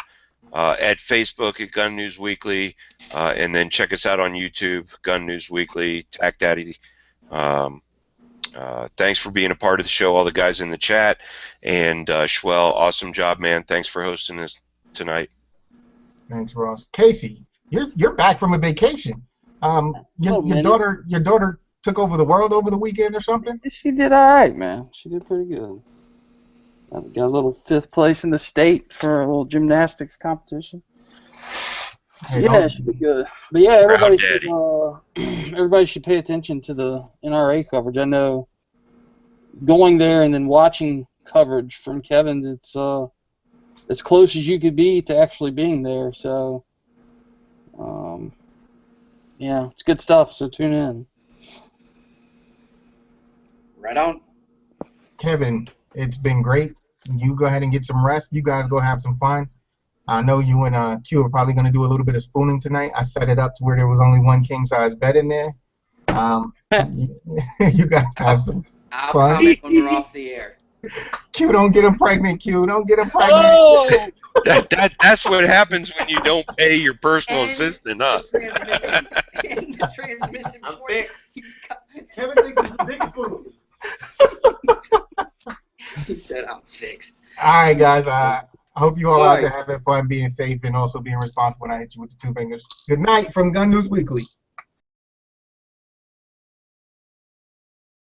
at Facebook at Gun News Weekly, and then check us out on YouTube, Gun News Weekly, Tac Daddy, Thanks for being a part of the show, all the guys in the chat. And Schwell, awesome job, man. Thanks for hosting us tonight. Thanks, Ross. Casey, you're back from a vacation. Your daughter took over the world over the weekend or something? She did all right, man. She did pretty good. Got a little 5th place in the state for a little gymnastics competition. Hey, Yeah, it should be good. But yeah, everybody should pay attention to the NRA coverage. I know going there and then watching coverage from Kevin's, it's as close as you could be to actually being there. So, yeah, it's good stuff. So tune in. Right on. Kevin, it's been great. You go ahead and get some rest. You guys go have some fun. I know you and Q are probably going to do a little bit of spooning tonight. I set it up to where there was only one king-size bed in there. You guys have some I'll fun. comment when we're off the air. Q, don't get him pregnant, Q. Don't get him pregnant. Oh! That's what happens when you don't pay your personal assistant, huh? The transmission. I'm fixed. Kevin thinks it's the big spoon. He said, I'm fixed. All right, guys. I hope you all All out right. there having fun, being safe, and also being responsible when I hit you with the 2 fingers. Good night from Gun News Weekly.